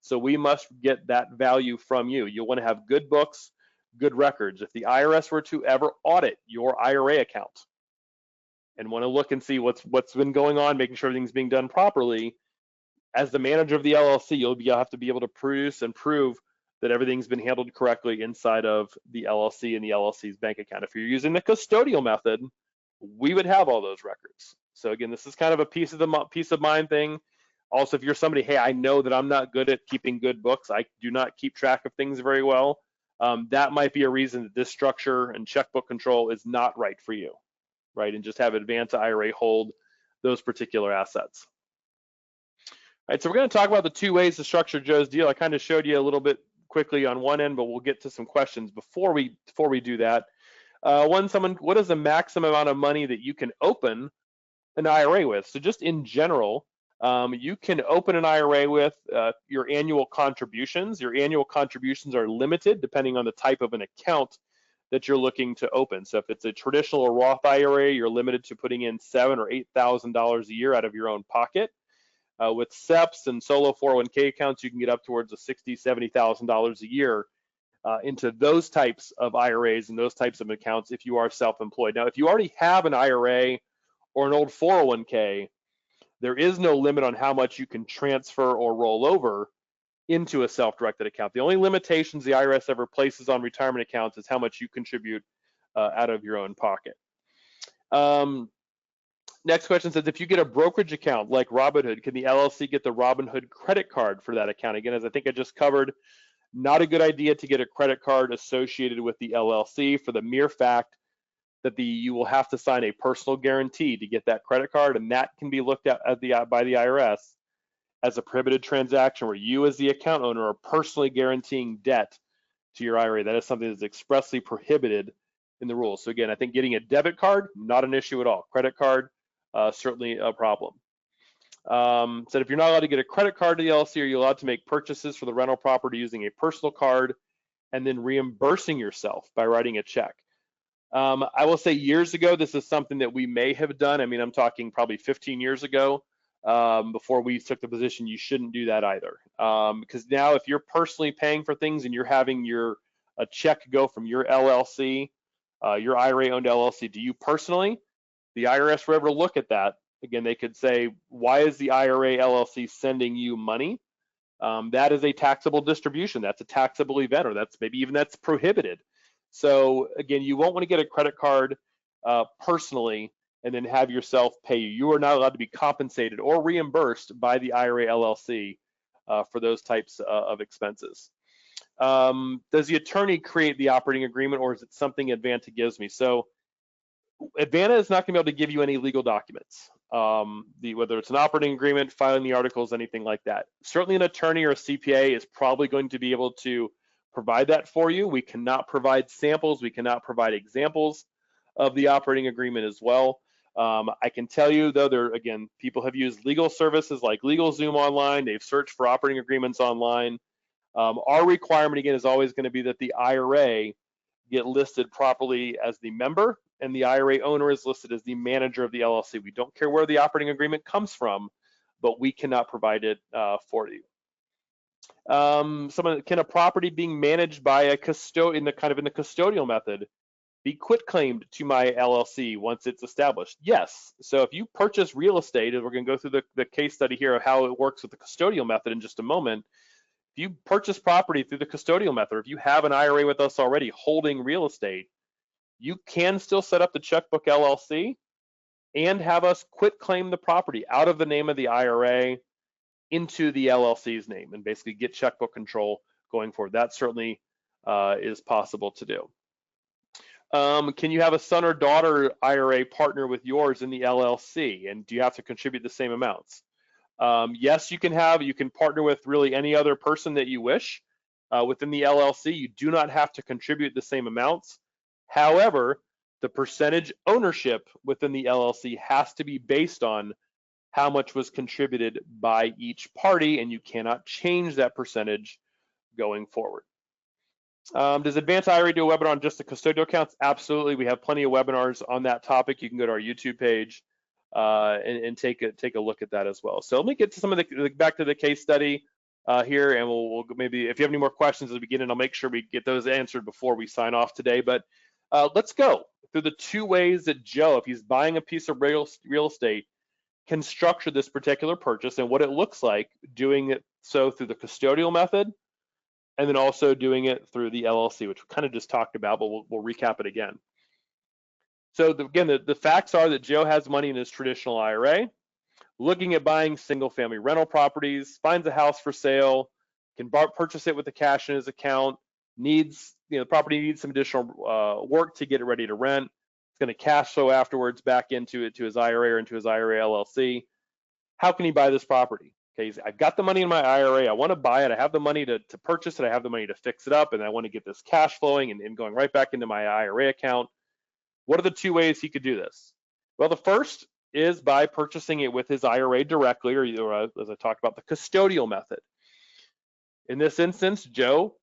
So we must get that value from you. You'll want to have good books, good records. If the IRS were to ever audit your IRA account and want to look and see what's been going on, making sure everything's being done properly, as the manager of the LLC, you'll have to be able to produce and prove that everything's been handled correctly inside of the LLC and the LLC's bank account. If you're using the custodial method, we would have all those records. So again, this is kind of a peace of mind thing. Also, if you're somebody, hey, I know that I'm not good at keeping good books, I do not keep track of things very well, that might be a reason that this structure and checkbook control is not right for you, right? And just have Advanta IRA hold those particular assets. All right, so we're going to talk about the two ways to structure Joe's deal. I kind of showed you a little bit quickly on one end, but we'll get to some questions before we do that. What is the maximum amount of money that you can open an IRA with? So just in general, you can open an IRA with your annual contributions. Your annual contributions are limited depending on the type of an account that you're looking to open. So if it's a traditional or Roth IRA, you're limited to putting in $7,000 or $8,000 a year out of your own pocket. With SEPs and solo 401k accounts, you can get up towards $60,000, $70,000 a year into those types of IRAs and those types of accounts if you are self-employed. Now, if you already have an IRA or an old 401k, there is no limit on how much you can transfer or roll over into a self-directed account. The only limitations the IRS ever places on retirement accounts is how much you contribute out of your own pocket. Next question says, if you get a brokerage account like Robinhood, can the LLC get the Robinhood credit card for that account? Again, as I think I just covered, not a good idea to get a credit card associated with the LLC for the mere fact that you will have to sign a personal guarantee to get that credit card, and that can be looked at by the IRS as a prohibited transaction where you as the account owner are personally guaranteeing debt to your IRA. That is something that's expressly prohibited in the rules. So again, I think getting a debit card, not an issue at all. Credit card, certainly a problem. Said if you're not allowed to get a credit card to the LLC, are you allowed to make purchases for the rental property using a personal card and then reimbursing yourself by writing a check? I will say years ago, this is something that we may have done. I mean, I'm talking probably 15 years ago, before we took the position you shouldn't do that either. Because now if you're personally paying for things and you're having a check go from your LLC, your IRA-owned LLC to you personally, the IRS will ever look at that. Again, they could say, why is the IRA LLC sending you money? That is a taxable distribution. That's a taxable event, or that's prohibited. So again, you won't want to get a credit card personally and then have yourself pay you. You are not allowed to be compensated or reimbursed by the IRA LLC for those types of expenses. Does the attorney create the operating agreement, or is it something Advanta gives me? So Advanta is not going to be able to give you any legal documents, whether it's an operating agreement, filing the articles, anything like that. Certainly an attorney or a CPA is probably going to be able to provide that for you. We cannot provide samples. We cannot provide examples of the operating agreement as well. I can tell you though, again, people have used legal services like LegalZoom online. They've searched for operating agreements online. Our requirement again is always going to be that the IRA get listed properly as the member and the IRA owner is listed as the manager of the LLC. We don't care where the operating agreement comes from, but we cannot provide it for you. Can a property being managed by a custodian in the custodial method be quitclaimed to my LLC once it's established? Yes. So if you purchase real estate, and we're going to go through the case study here of how it works with the custodial method in just a moment. If you purchase property through the custodial method, or if you have an IRA with us already holding real estate, you can still set up the Checkbook LLC and have us quitclaim the property out of the name of the IRA into the LLC's name and basically get checkbook control going forward. That certainly is possible to do. Can you have a son or daughter IRA partner with yours in the LLC, and do you have to contribute the same amounts? Yes, you can partner with really any other person that you wish within the LLC. You do not have to contribute the same amounts. However, the percentage ownership within the LLC has to be based on how much was contributed by each party, and you cannot change that percentage going forward. Does Advanta IRA do a webinar on just the custodial accounts? Absolutely. We have plenty of webinars on that topic. You can go to our YouTube page and take a look at that as well. So let me get to some of back to the case study here, and we'll maybe, if you have any more questions at the beginning, I'll make sure we get those answered before we sign off today. But let's go through the two ways that Joe, if he's buying a piece of real estate, can structure this particular purchase and what it looks like doing it so through the custodial method, and then also doing it through the LLC, which we kind of just talked about, but we'll recap it again. So again, the facts are that Joe has money in his traditional IRA, looking at buying single-family rental properties, finds a house for sale, can purchase it with the cash in his account, the property needs some additional work to get it ready to rent. It's going to cash flow afterwards back into his IRA or into his IRA LLC. How can he buy this property? Okay, I've got the money in my IRA. I want to buy it. I have the money to purchase it. I have the money to fix it up, and I want to get this cash flowing and going right back into my IRA account. What are the two ways he could do this? Well, the first is by purchasing it with his IRA directly, or as I talked about, the custodial method. In this instance, Joe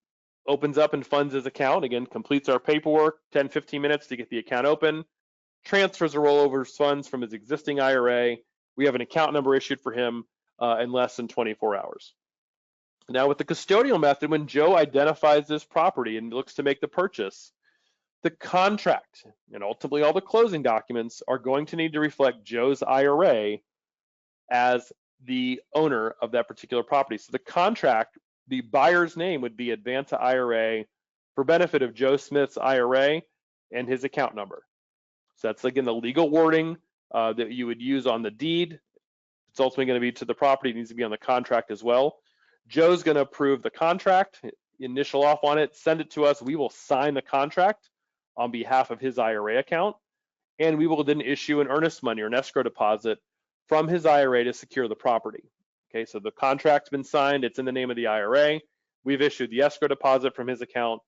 opens up and funds his account. Again, completes our paperwork, 10, 15 minutes to get the account open, transfers the rollover funds from his existing IRA. We have an account number issued for him in less than 24 hours. Now with the custodial method, when Joe identifies this property and looks to make the purchase, the contract and ultimately all the closing documents are going to need to reflect Joe's IRA as the owner of that particular property. So the contract, the buyer's name would be Advanta IRA for benefit of Joe Smith's IRA and his account number. So that's, again, the legal wording that you would use on the deed. It's ultimately going to be to the property. It needs to be on the contract as well. Joe's going to approve the contract, initial off on it, send it to us. We will sign the contract on behalf of his IRA account, and we will then issue an earnest money or an escrow deposit from his IRA to secure the property. Okay, so the contract's been signed. It's in the name of the IRA. We've issued the escrow deposit from his account,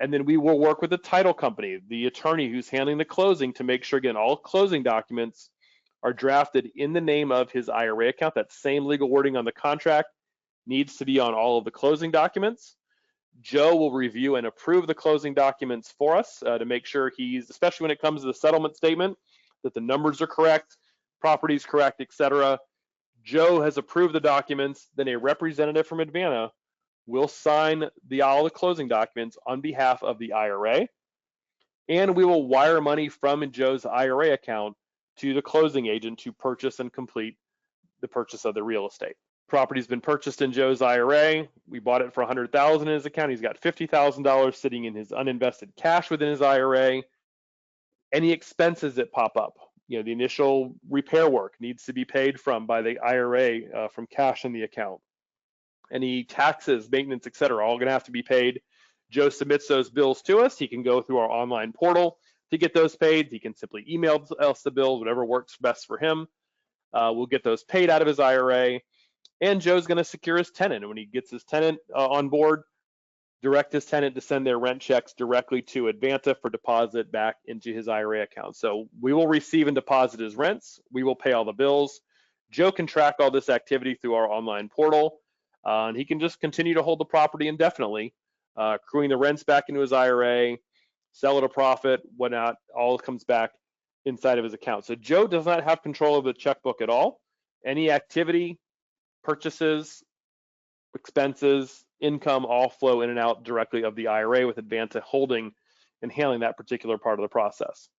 and then we will work with the title company, the attorney who's handling the closing, to make sure, again, all closing documents are drafted in the name of his IRA account. That same legal wording on the contract needs to be on all of the closing documents. Joe will review and approve the closing documents for us to make sure especially when it comes to the settlement statement, that the numbers are correct, property is correct, etc. Joe has approved the documents, then a representative from Advanta will sign all the closing documents on behalf of the IRA, and we will wire money from Joe's IRA account to the closing agent to purchase and complete the purchase of the real estate. Property's been purchased in Joe's IRA. We bought it for $100,000 in his account. He's got $50,000 sitting in his uninvested cash within his IRA. Any expenses that pop up, the initial repair work needs to be paid by the IRA from cash in the account. Any taxes, maintenance, etc., all going to have to be paid. Joe submits those bills to us. He can go through our online portal to get those paid. He can simply email us the bills, whatever works best for him. We'll get those paid out of his IRA. And Joe's going to secure his tenant. And when he gets his tenant on board, direct his tenant to send their rent checks directly to Advanta for deposit back into his IRA account. So we will receive and deposit his rents. We will pay all the bills. Joe can track all this activity through our online portal, and he can just continue to hold the property indefinitely, accruing the rents back into his IRA, sell at a profit, whatnot, all comes back inside of his account. So Joe does not have control of the checkbook at all. Any activity, purchases, expenses, income, all flow in and out directly of the IRA, with Advanta holding and handling that particular part of the process.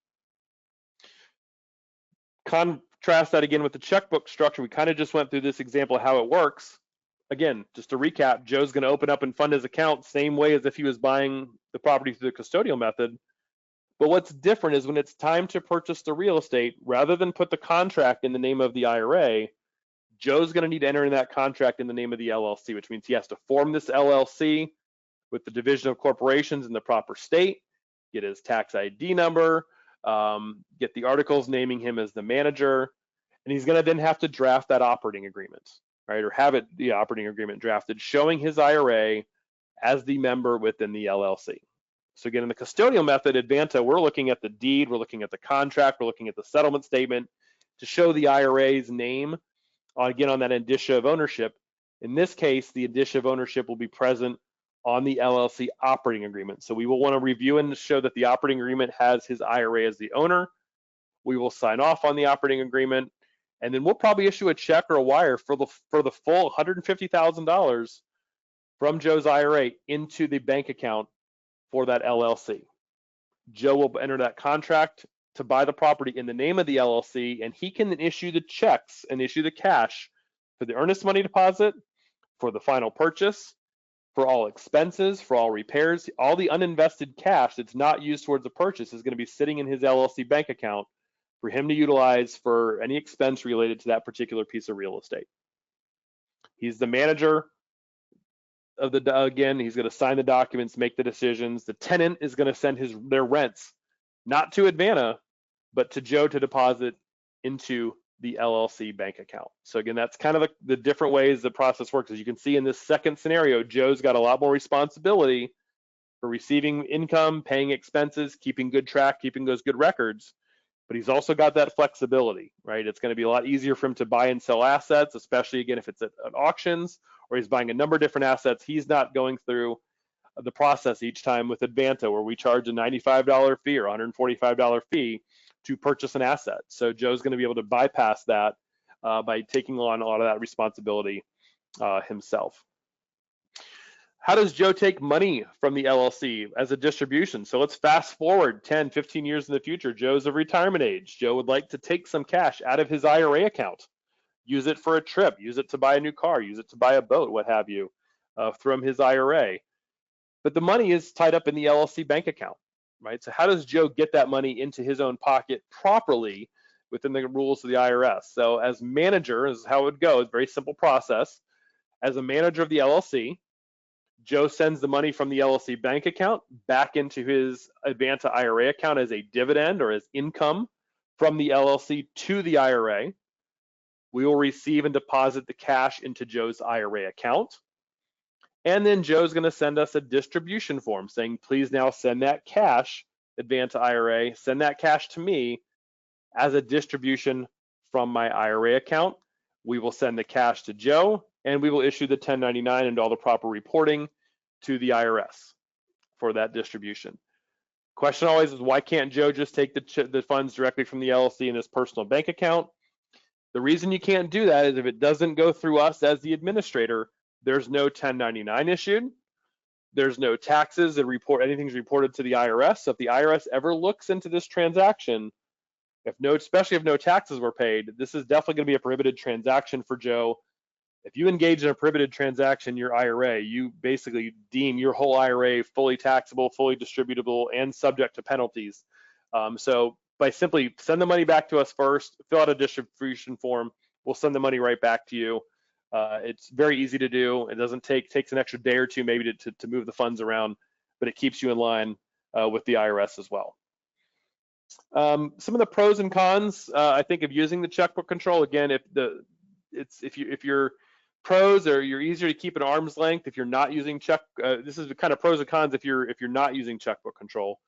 Contrast that again with the checkbook structure. We kind of just went through this example of how it works. Again, just to recap, Joe's going to open up and fund his account same way as if he was buying the property through the custodial method. But what's different is when it's time to purchase the real estate, rather than put the contract in the name of the IRA, Joe's going to need to enter in that contract in the name of the LLC, which means he has to form this LLC with the division of corporations in the proper state, get his tax ID number, get the articles naming him as the manager, and he's going to then have to draft that operating agreement, right? Or have the operating agreement drafted showing his IRA as the member within the LLC. So again, in the custodial method, Advanta, we're looking at the deed, we're looking at the contract, we're looking at the settlement statement to show the IRA's name again on that indicia of ownership. In this case, the indicia of ownership will be present on the LLC operating agreement. So we will want to review and show that the operating agreement has his IRA as the owner. We will sign off on the operating agreement, and then we'll probably issue a check or a wire for the full $150,000 from Joe's IRA into the bank account for that LLC. Joe will enter that contract to buy the property in the name of the LLC, and he can issue the checks and issue the cash for the earnest money deposit, for the final purchase, for all expenses, for all repairs. All the uninvested cash that's not used towards the purchase is going to be sitting in his LLC bank account for him to utilize for any expense related to that particular piece of real estate. He's the manager of again, he's going to sign the documents, make the decisions. The tenant is going to send their rents not to Advanta, but to Joe to deposit into the LLC bank account. So again, that's kind of the different ways the process works. As you can see in this second scenario, Joe's got a lot more responsibility for receiving income, paying expenses, keeping good track, keeping those good records, but he's also got that flexibility, right? It's going to be a lot easier for him to buy and sell assets, especially again, if it's at auctions or he's buying a number of different assets. He's not going through the process each time with Advanta, where we charge a $95 fee or $145 fee to purchase an asset. So Joe's going to be able to bypass that by taking on a lot of that responsibility himself. How does Joe take money from the LLC as a distribution? So let's fast forward 10, 15 years in the future. Joe's of retirement age. Joe would like to take some cash out of his IRA account use it for a trip, use it to buy a new car, use it to buy a boat, what have you, from his IRA. But the money is tied up in the LLC bank account, right? So how does Joe get that money into his own pocket properly within the rules of the IRS? So as manager, this is how it would go. It's a very simple process. As a manager of the LLC, Joe sends the money from the LLC bank account back into his Advanta IRA account as a dividend or as income from the LLC to the IRA. We will receive and deposit the cash into Joe's IRA account. And then Joe's going to send us a distribution form saying, please now send that cash, Advanta IRA, send that cash to me as a distribution from my IRA account. We will send the cash to Joe, and we will issue the 1099 and all the proper reporting to the IRS for that distribution. Question always is, why can't Joe just take the funds directly from the LLC in his personal bank account? The reason you can't do that is if it doesn't go through us as the administrator, there's no 1099 issued. There's no taxes and anything's reported to the IRS. So if the IRS ever looks into this transaction, especially if no taxes were paid, this is definitely going to be a prohibited transaction for Joe. If you engage in a prohibited transaction in your IRA, you basically deem your whole IRA fully taxable, fully distributable, and subject to penalties. So by simply send the money back to us first, fill out a distribution form, we'll send the money right back to you. It's very easy to do. It doesn't takes an extra day or two maybe to move the funds around, but it keeps you in line with the IRS as well. Some of the pros and cons, I think, of using the checkbook control. Again, if you're pros, or you're easier to keep at arm's length if you're not using this is the kind of pros and cons if you're not using checkbook control.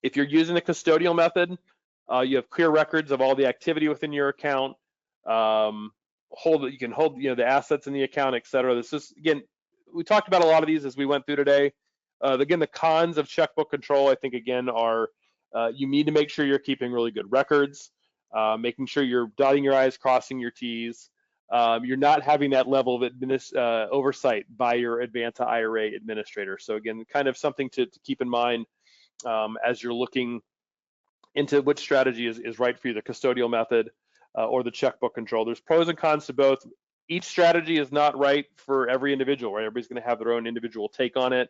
If you're using the custodial method, you have clear records of all the activity within your account. You can hold the assets in the account, et cetera. This is, again, we talked about a lot of these as we went through today. Again, the cons of checkbook control, I think, again, are you need to make sure you're keeping really good records, making sure you're dotting your I's, crossing your T's. You're not having that level of oversight by your Advanta IRA administrator. So again, kind of something to keep in mind as you're looking into which strategy is right for you, the custodial method or the checkbook control. There's pros and cons to both. Each strategy is not right for every individual, right? Everybody's going to have their own individual take on it.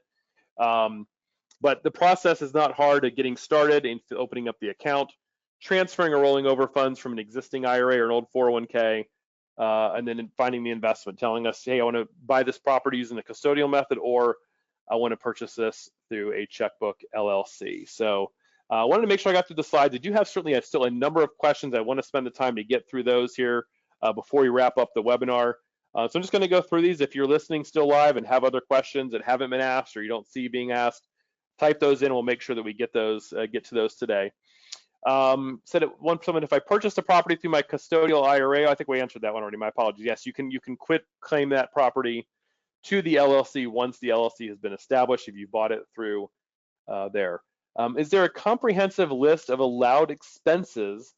But the process is not hard at getting started in opening up the account, transferring or rolling over funds from an existing IRA or an old 401k, and then finding the investment, telling us, hey, I want to buy this property using the custodial method, or I want to purchase this through a Checkbook LLC. So I wanted to make sure I got through the slides. I do have still a number of questions. I want to spend the time to get through those here before we wrap up the webinar. So I'm just going to go through these. If you're listening still live and have other questions that haven't been asked or you don't see being asked, type those in. We'll make sure that we get to those today. Said at one point, if I purchased a property through my custodial IRA, I think we answered that one already. My apologies. Yes, you can quit claim that property to the LLC once the LLC has been established if you bought it through there. Is there a comprehensive list of allowed expenses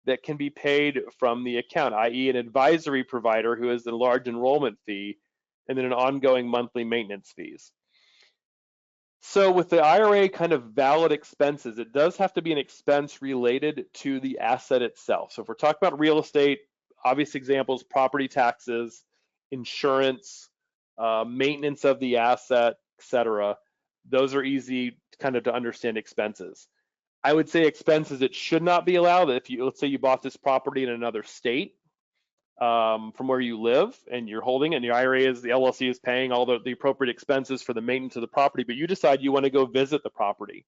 that can be paid from the account, i.e. an advisory provider who has a large enrollment fee and then an ongoing monthly maintenance fees? So with the IRA kind of valid expenses, it does have to be an expense related to the asset itself. So if we're talking about real estate, obvious examples, property taxes, insurance, maintenance of the asset, etc. Those are easy kind of to understand expenses. I would say expenses that should not be allowed. If let's say you bought this property in another state from where you live and you're holding it, and the LLC is paying all the appropriate expenses for the maintenance of the property, but you decide you want to go visit the property.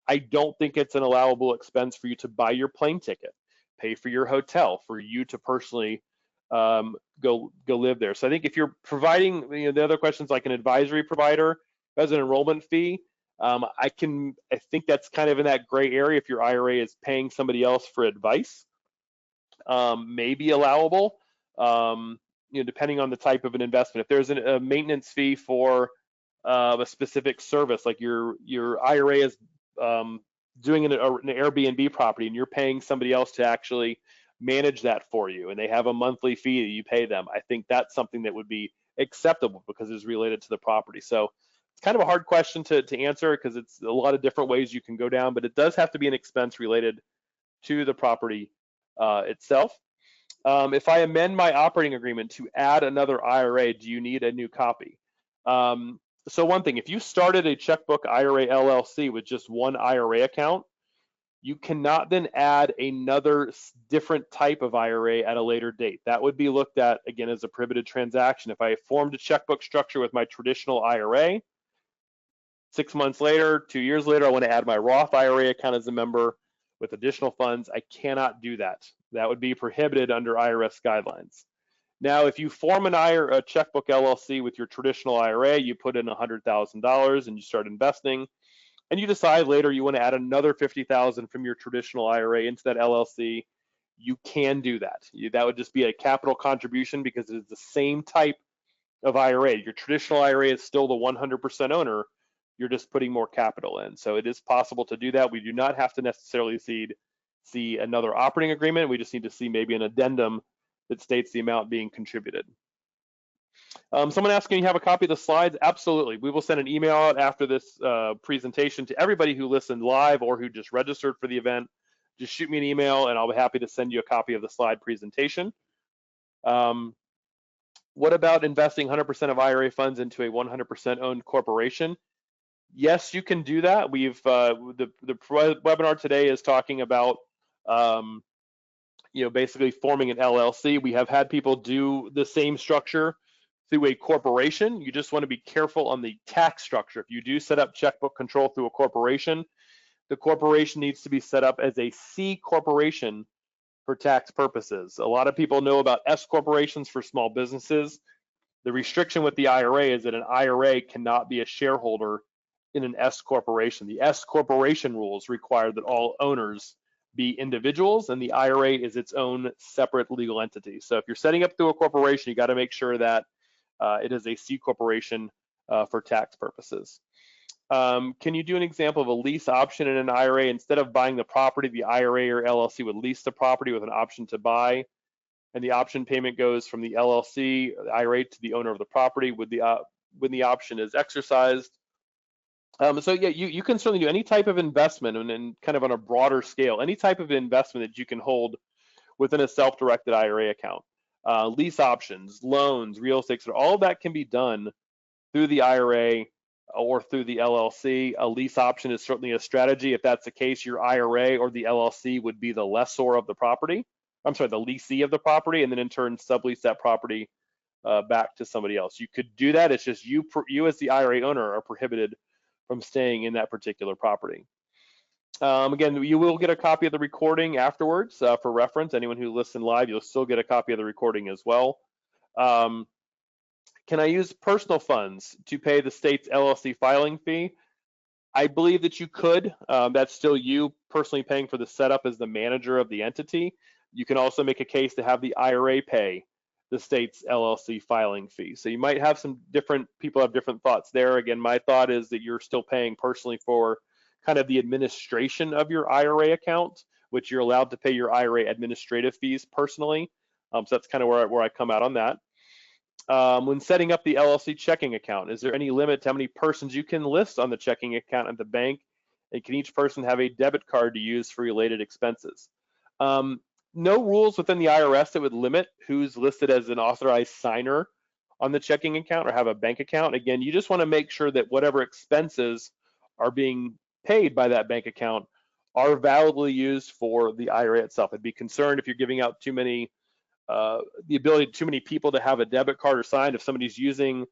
I don't think it's an allowable expense for you to buy your plane ticket, pay for your hotel, for you to personally go live there. So I think if you're providing, the other questions like an advisory provider as an enrollment fee, I think that's kind of in that gray area. If your IRA is paying somebody else for advice, may be allowable, depending on the type of an investment. If there's a maintenance fee for a specific service, like your IRA is doing an Airbnb property and you're paying somebody else to actually manage that for you, and they have a monthly fee that you pay them, I think that's something that would be acceptable because it's related to the property. So it's kind of a hard question to answer because it's a lot of different ways you can go down, but it does have to be an expense related to the property itself. If I amend my operating agreement to add another IRA, do you need a new copy? So one thing, if you started a Checkbook IRA LLC with just one IRA account, you cannot then add another different type of IRA at a later date. That would be looked at, again, as a prohibited transaction. If I formed a checkbook structure with my traditional IRA, 6 months later, 2 years later, I want to add my Roth IRA account as a member with additional funds, I cannot do that. That would be prohibited under IRS guidelines. Now, if you form a checkbook LLC with your traditional IRA, you put in $100,000 and you start investing, and you decide later you want to add another $50,000 from your traditional IRA into that LLC, you can do that. That would just be a capital contribution because it is the same type of IRA. Your traditional IRA is still the 100% owner. You're just putting more capital in. So it is possible to do that. We do not have to necessarily see another operating agreement. We just need to see maybe an addendum that states the amount being contributed. Someone asked, can you have a copy of the slides? Absolutely. We will send an email out after this presentation to everybody who listened live or who just registered for the event. Just shoot me an email and I'll be happy to send you a copy of the slide presentation. What about investing 100% of IRA funds into a 100% owned corporation? Yes, you can do that. We've the webinar today is talking about basically forming an LLC. We have had people do the same structure through a corporation. You just want to be careful on the tax structure. If you do set up checkbook control through a corporation, the corporation needs to be set up as a C corporation for tax purposes. A lot of people know about S corporations for small businesses. The restriction with the IRA is that an IRA cannot be a shareholder in an S corporation. The S corporation rules require that all owners be individuals, and the IRA is its own separate legal entity. So if you're setting up through a corporation, you got to make sure that it is a C corporation for tax purposes. Can you do an example of a lease option in an IRA? Instead of buying the property, the IRA or LLC would lease the property with an option to buy, and the option payment goes from the LLC, the IRA, to the owner of the property when the option is exercised. So yeah, you can certainly do any type of investment and kind of on a broader scale, any type of investment that you can hold within a self-directed IRA account. Lease options, loans, real estate, all of that can be done through the IRA or through the LLC. A lease option is certainly a strategy. If that's the case, your IRA or the LLC would be the lessor of the property. I'm sorry, the leasee of the property, and then in turn sublease that property back to somebody else. You could do that. It's just you as the IRA owner are prohibited from staying in that particular property. Again, you will get a copy of the recording afterwards for reference. Anyone who listened live, you'll still get a copy of the recording as well. Can I use personal funds to pay the state's LLC filing fee? I believe that you could. That's still you personally paying for the setup as the manager of the entity. You can also make a case to have the IRA pay the state's LLC filing fee. So you might have some different people have different thoughts there. Again, my thought is that you're still paying personally for kind of the administration of your IRA account, which you're allowed to pay your IRA administrative fees personally. So that's kind of where I come out on that. When setting up the LLC checking account, is there any limit to how many persons you can list on the checking account at the bank? And can each person have a debit card to use for related expenses? No rules within the IRS that would limit who's listed as an authorized signer on the checking account or have a bank account. Again, you just want to make sure that whatever expenses are being paid by that bank account are validly used for the IRA itself. I'd be concerned if you're giving out too many too many people to have a debit card assigned. If somebody's using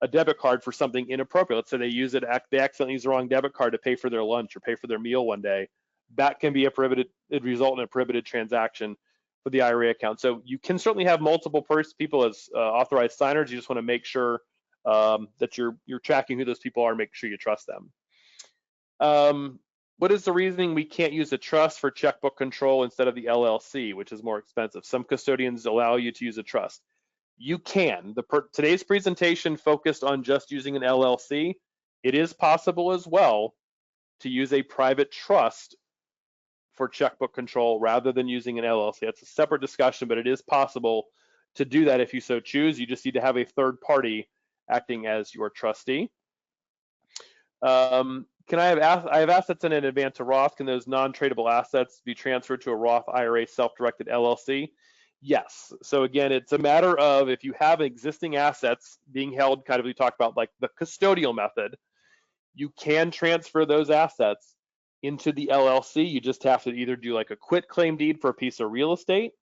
a debit card for something inappropriate, let's say they accidentally use the wrong debit card to pay for their lunch or pay for their meal one day, that can be it result in a prohibited transaction for the IRA account. So you can certainly have multiple people as authorized signers. You just want to make sure that you're tracking who those people are, make sure you trust them. What is the reasoning we can't use a trust for checkbook control instead of the LLC, which is more expensive? Some custodians allow you to use a trust. You can. Today's presentation focused on just using an LLC. It is possible as well to use a private trust for checkbook control rather than using an LLC. That's a separate discussion, but it is possible to do that if you so choose. You just need to have a third party acting as your trustee. I have assets in an Advanta Roth. Can those non-tradable assets be transferred to a Roth IRA self-directed LLC? Yes. So again, it's a matter of if you have existing assets being held, kind of we talked about like the custodial method, you can transfer those assets into the LLC. You just have to either do like a quit claim deed for a piece of real estate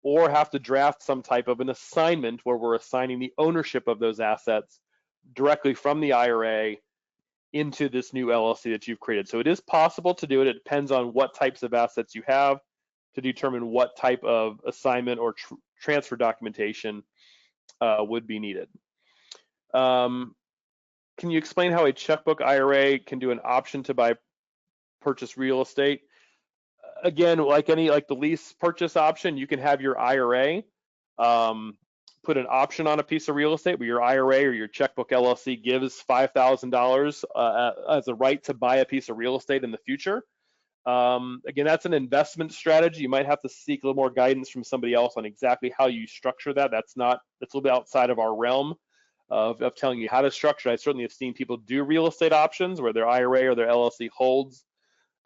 or have to draft some type of an assignment where we're assigning the ownership of those assets directly from the IRA into this new LLC that you've created. So it is possible to do it. It depends on what types of assets you have to determine what type of assignment or transfer documentation would be needed. Can you explain how a checkbook IRA can do an option to buy purchase real estate? Again, like the lease purchase option, you can have your IRA put an option on a piece of real estate where your IRA or your checkbook LLC gives $5,000 as a right to buy a piece of real estate in the future. Again, that's an investment strategy. You might have to seek a little more guidance from somebody else on exactly how you structure that. That's a little bit outside of our realm of telling you how to structure. I certainly have seen people do real estate options where their IRA or their LLC holds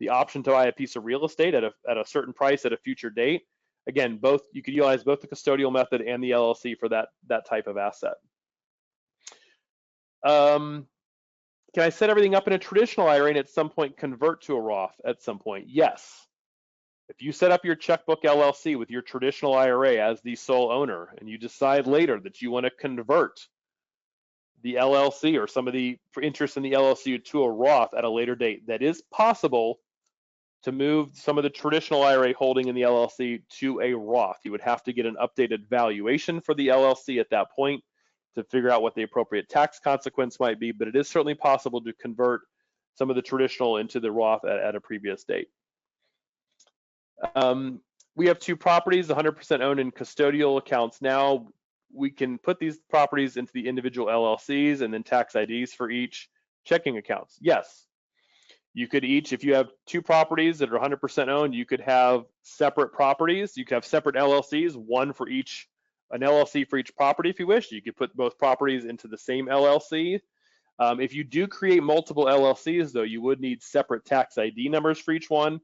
the option to buy a piece of real estate at a certain price at a future date. Again, you could utilize both the custodial method and the LLC for that type of asset. Can I set everything up in a traditional IRA and at some point convert to a Roth at some point? Yes. If you set up your checkbook LLC with your traditional IRA as the sole owner and you decide later that you want to convert the LLC or some of the interest in the LLC to a Roth at a later date, that is possible to move some of the traditional IRA holding in the LLC to a Roth. You would have to get an updated valuation for the LLC at that point to figure out what the appropriate tax consequence might be, but it is certainly possible to convert some of the traditional into the Roth at a previous date. We have two properties, 100% owned in custodial accounts now. We can put these properties into the individual LLCs and then tax IDs for each checking accounts. Yes. You could each, if you have two properties that are 100% owned, you could have separate properties. You could have separate LLCs, an LLC for each property if you wish. You could put both properties into the same LLC. If you do create multiple LLCs, though, you would need separate tax ID numbers for each one,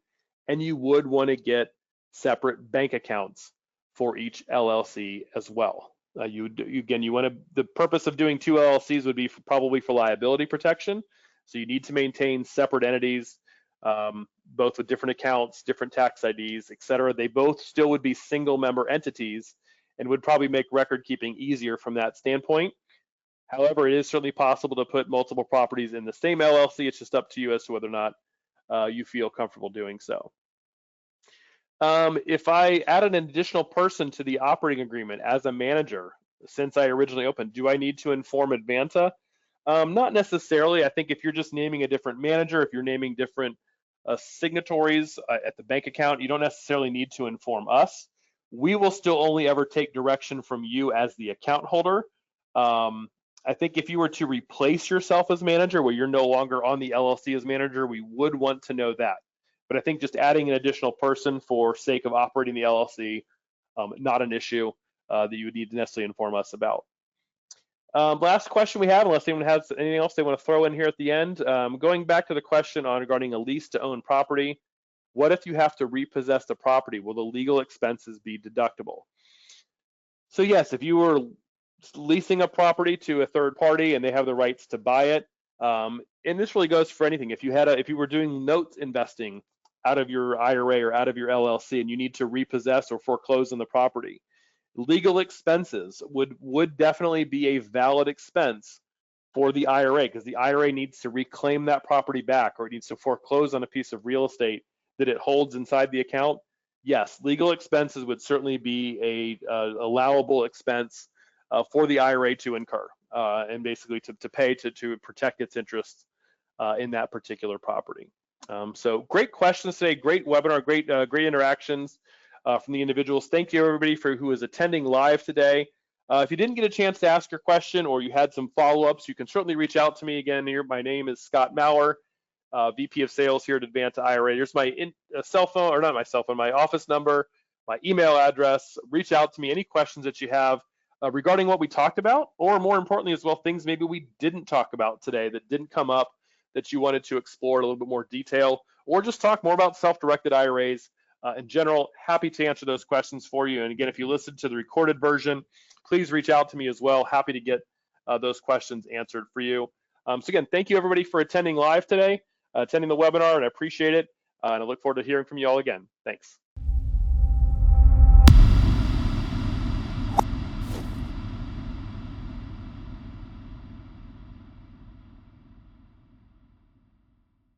and you would want to get separate bank accounts for each LLC as well. The purpose of doing two LLCs would be probably for liability protection. So you need to maintain separate entities, both with different accounts, different tax IDs, et cetera. They both still would be single member entities and would probably make record keeping easier from that standpoint. However, it is certainly possible to put multiple properties in the same LLC. It's just up to you as to whether or not you feel comfortable doing so. If I add an additional person to the operating agreement as a manager, since I originally opened, do I need to inform Advanta? Not necessarily. I think if you're just naming a different manager, if you're naming different signatories at the bank account, you don't necessarily need to inform us. We will still only ever take direction from you as the account holder. I think if you were to replace yourself as manager, where you're no longer on the LLC as manager, we would want to know that. But I think just adding an additional person for sake of operating the LLC, not an issue that you would need to necessarily inform us about. Last question we have, unless anyone has anything else they want to throw in here at the end, going back to the question regarding a lease to own property, what if you have to repossess the property? Will the legal expenses be deductible? So yes, if you were leasing a property to a third party and they have the rights to buy it, and this really goes for anything. If you were doing note investing out of your IRA or out of your LLC and you need to repossess or foreclose on the property, legal expenses would definitely be a valid expense for the IRA, because the IRA needs to reclaim that property back, or it needs to foreclose on a piece of real estate that it holds inside the account. Yes, legal expenses would certainly be a allowable expense for the IRA to incur and basically to pay to protect its interests in that particular property. So great questions today, great webinar, great interactions from the individuals. Thank you everybody who is attending live today. If you didn't get a chance to ask your question or you had some follow-ups, you can certainly reach out to me again here. My name is Scott Maurer, VP of Sales here at Advanta IRA. There's my cell phone, or not my cell phone, my office number, my email address. Reach out to me, any questions that you have regarding what we talked about, or more importantly as well, things maybe we didn't talk about today that didn't come up that you wanted to explore in a little bit more detail, or just talk more about self-directed IRAs. in general, happy to answer those questions for you. And again, if you listen to the recorded version, please reach out to me as well. Happy to get those questions answered for you. So again, thank you everybody for attending live today, attending the webinar, and I appreciate it. And I look forward to hearing from you all again. Thanks.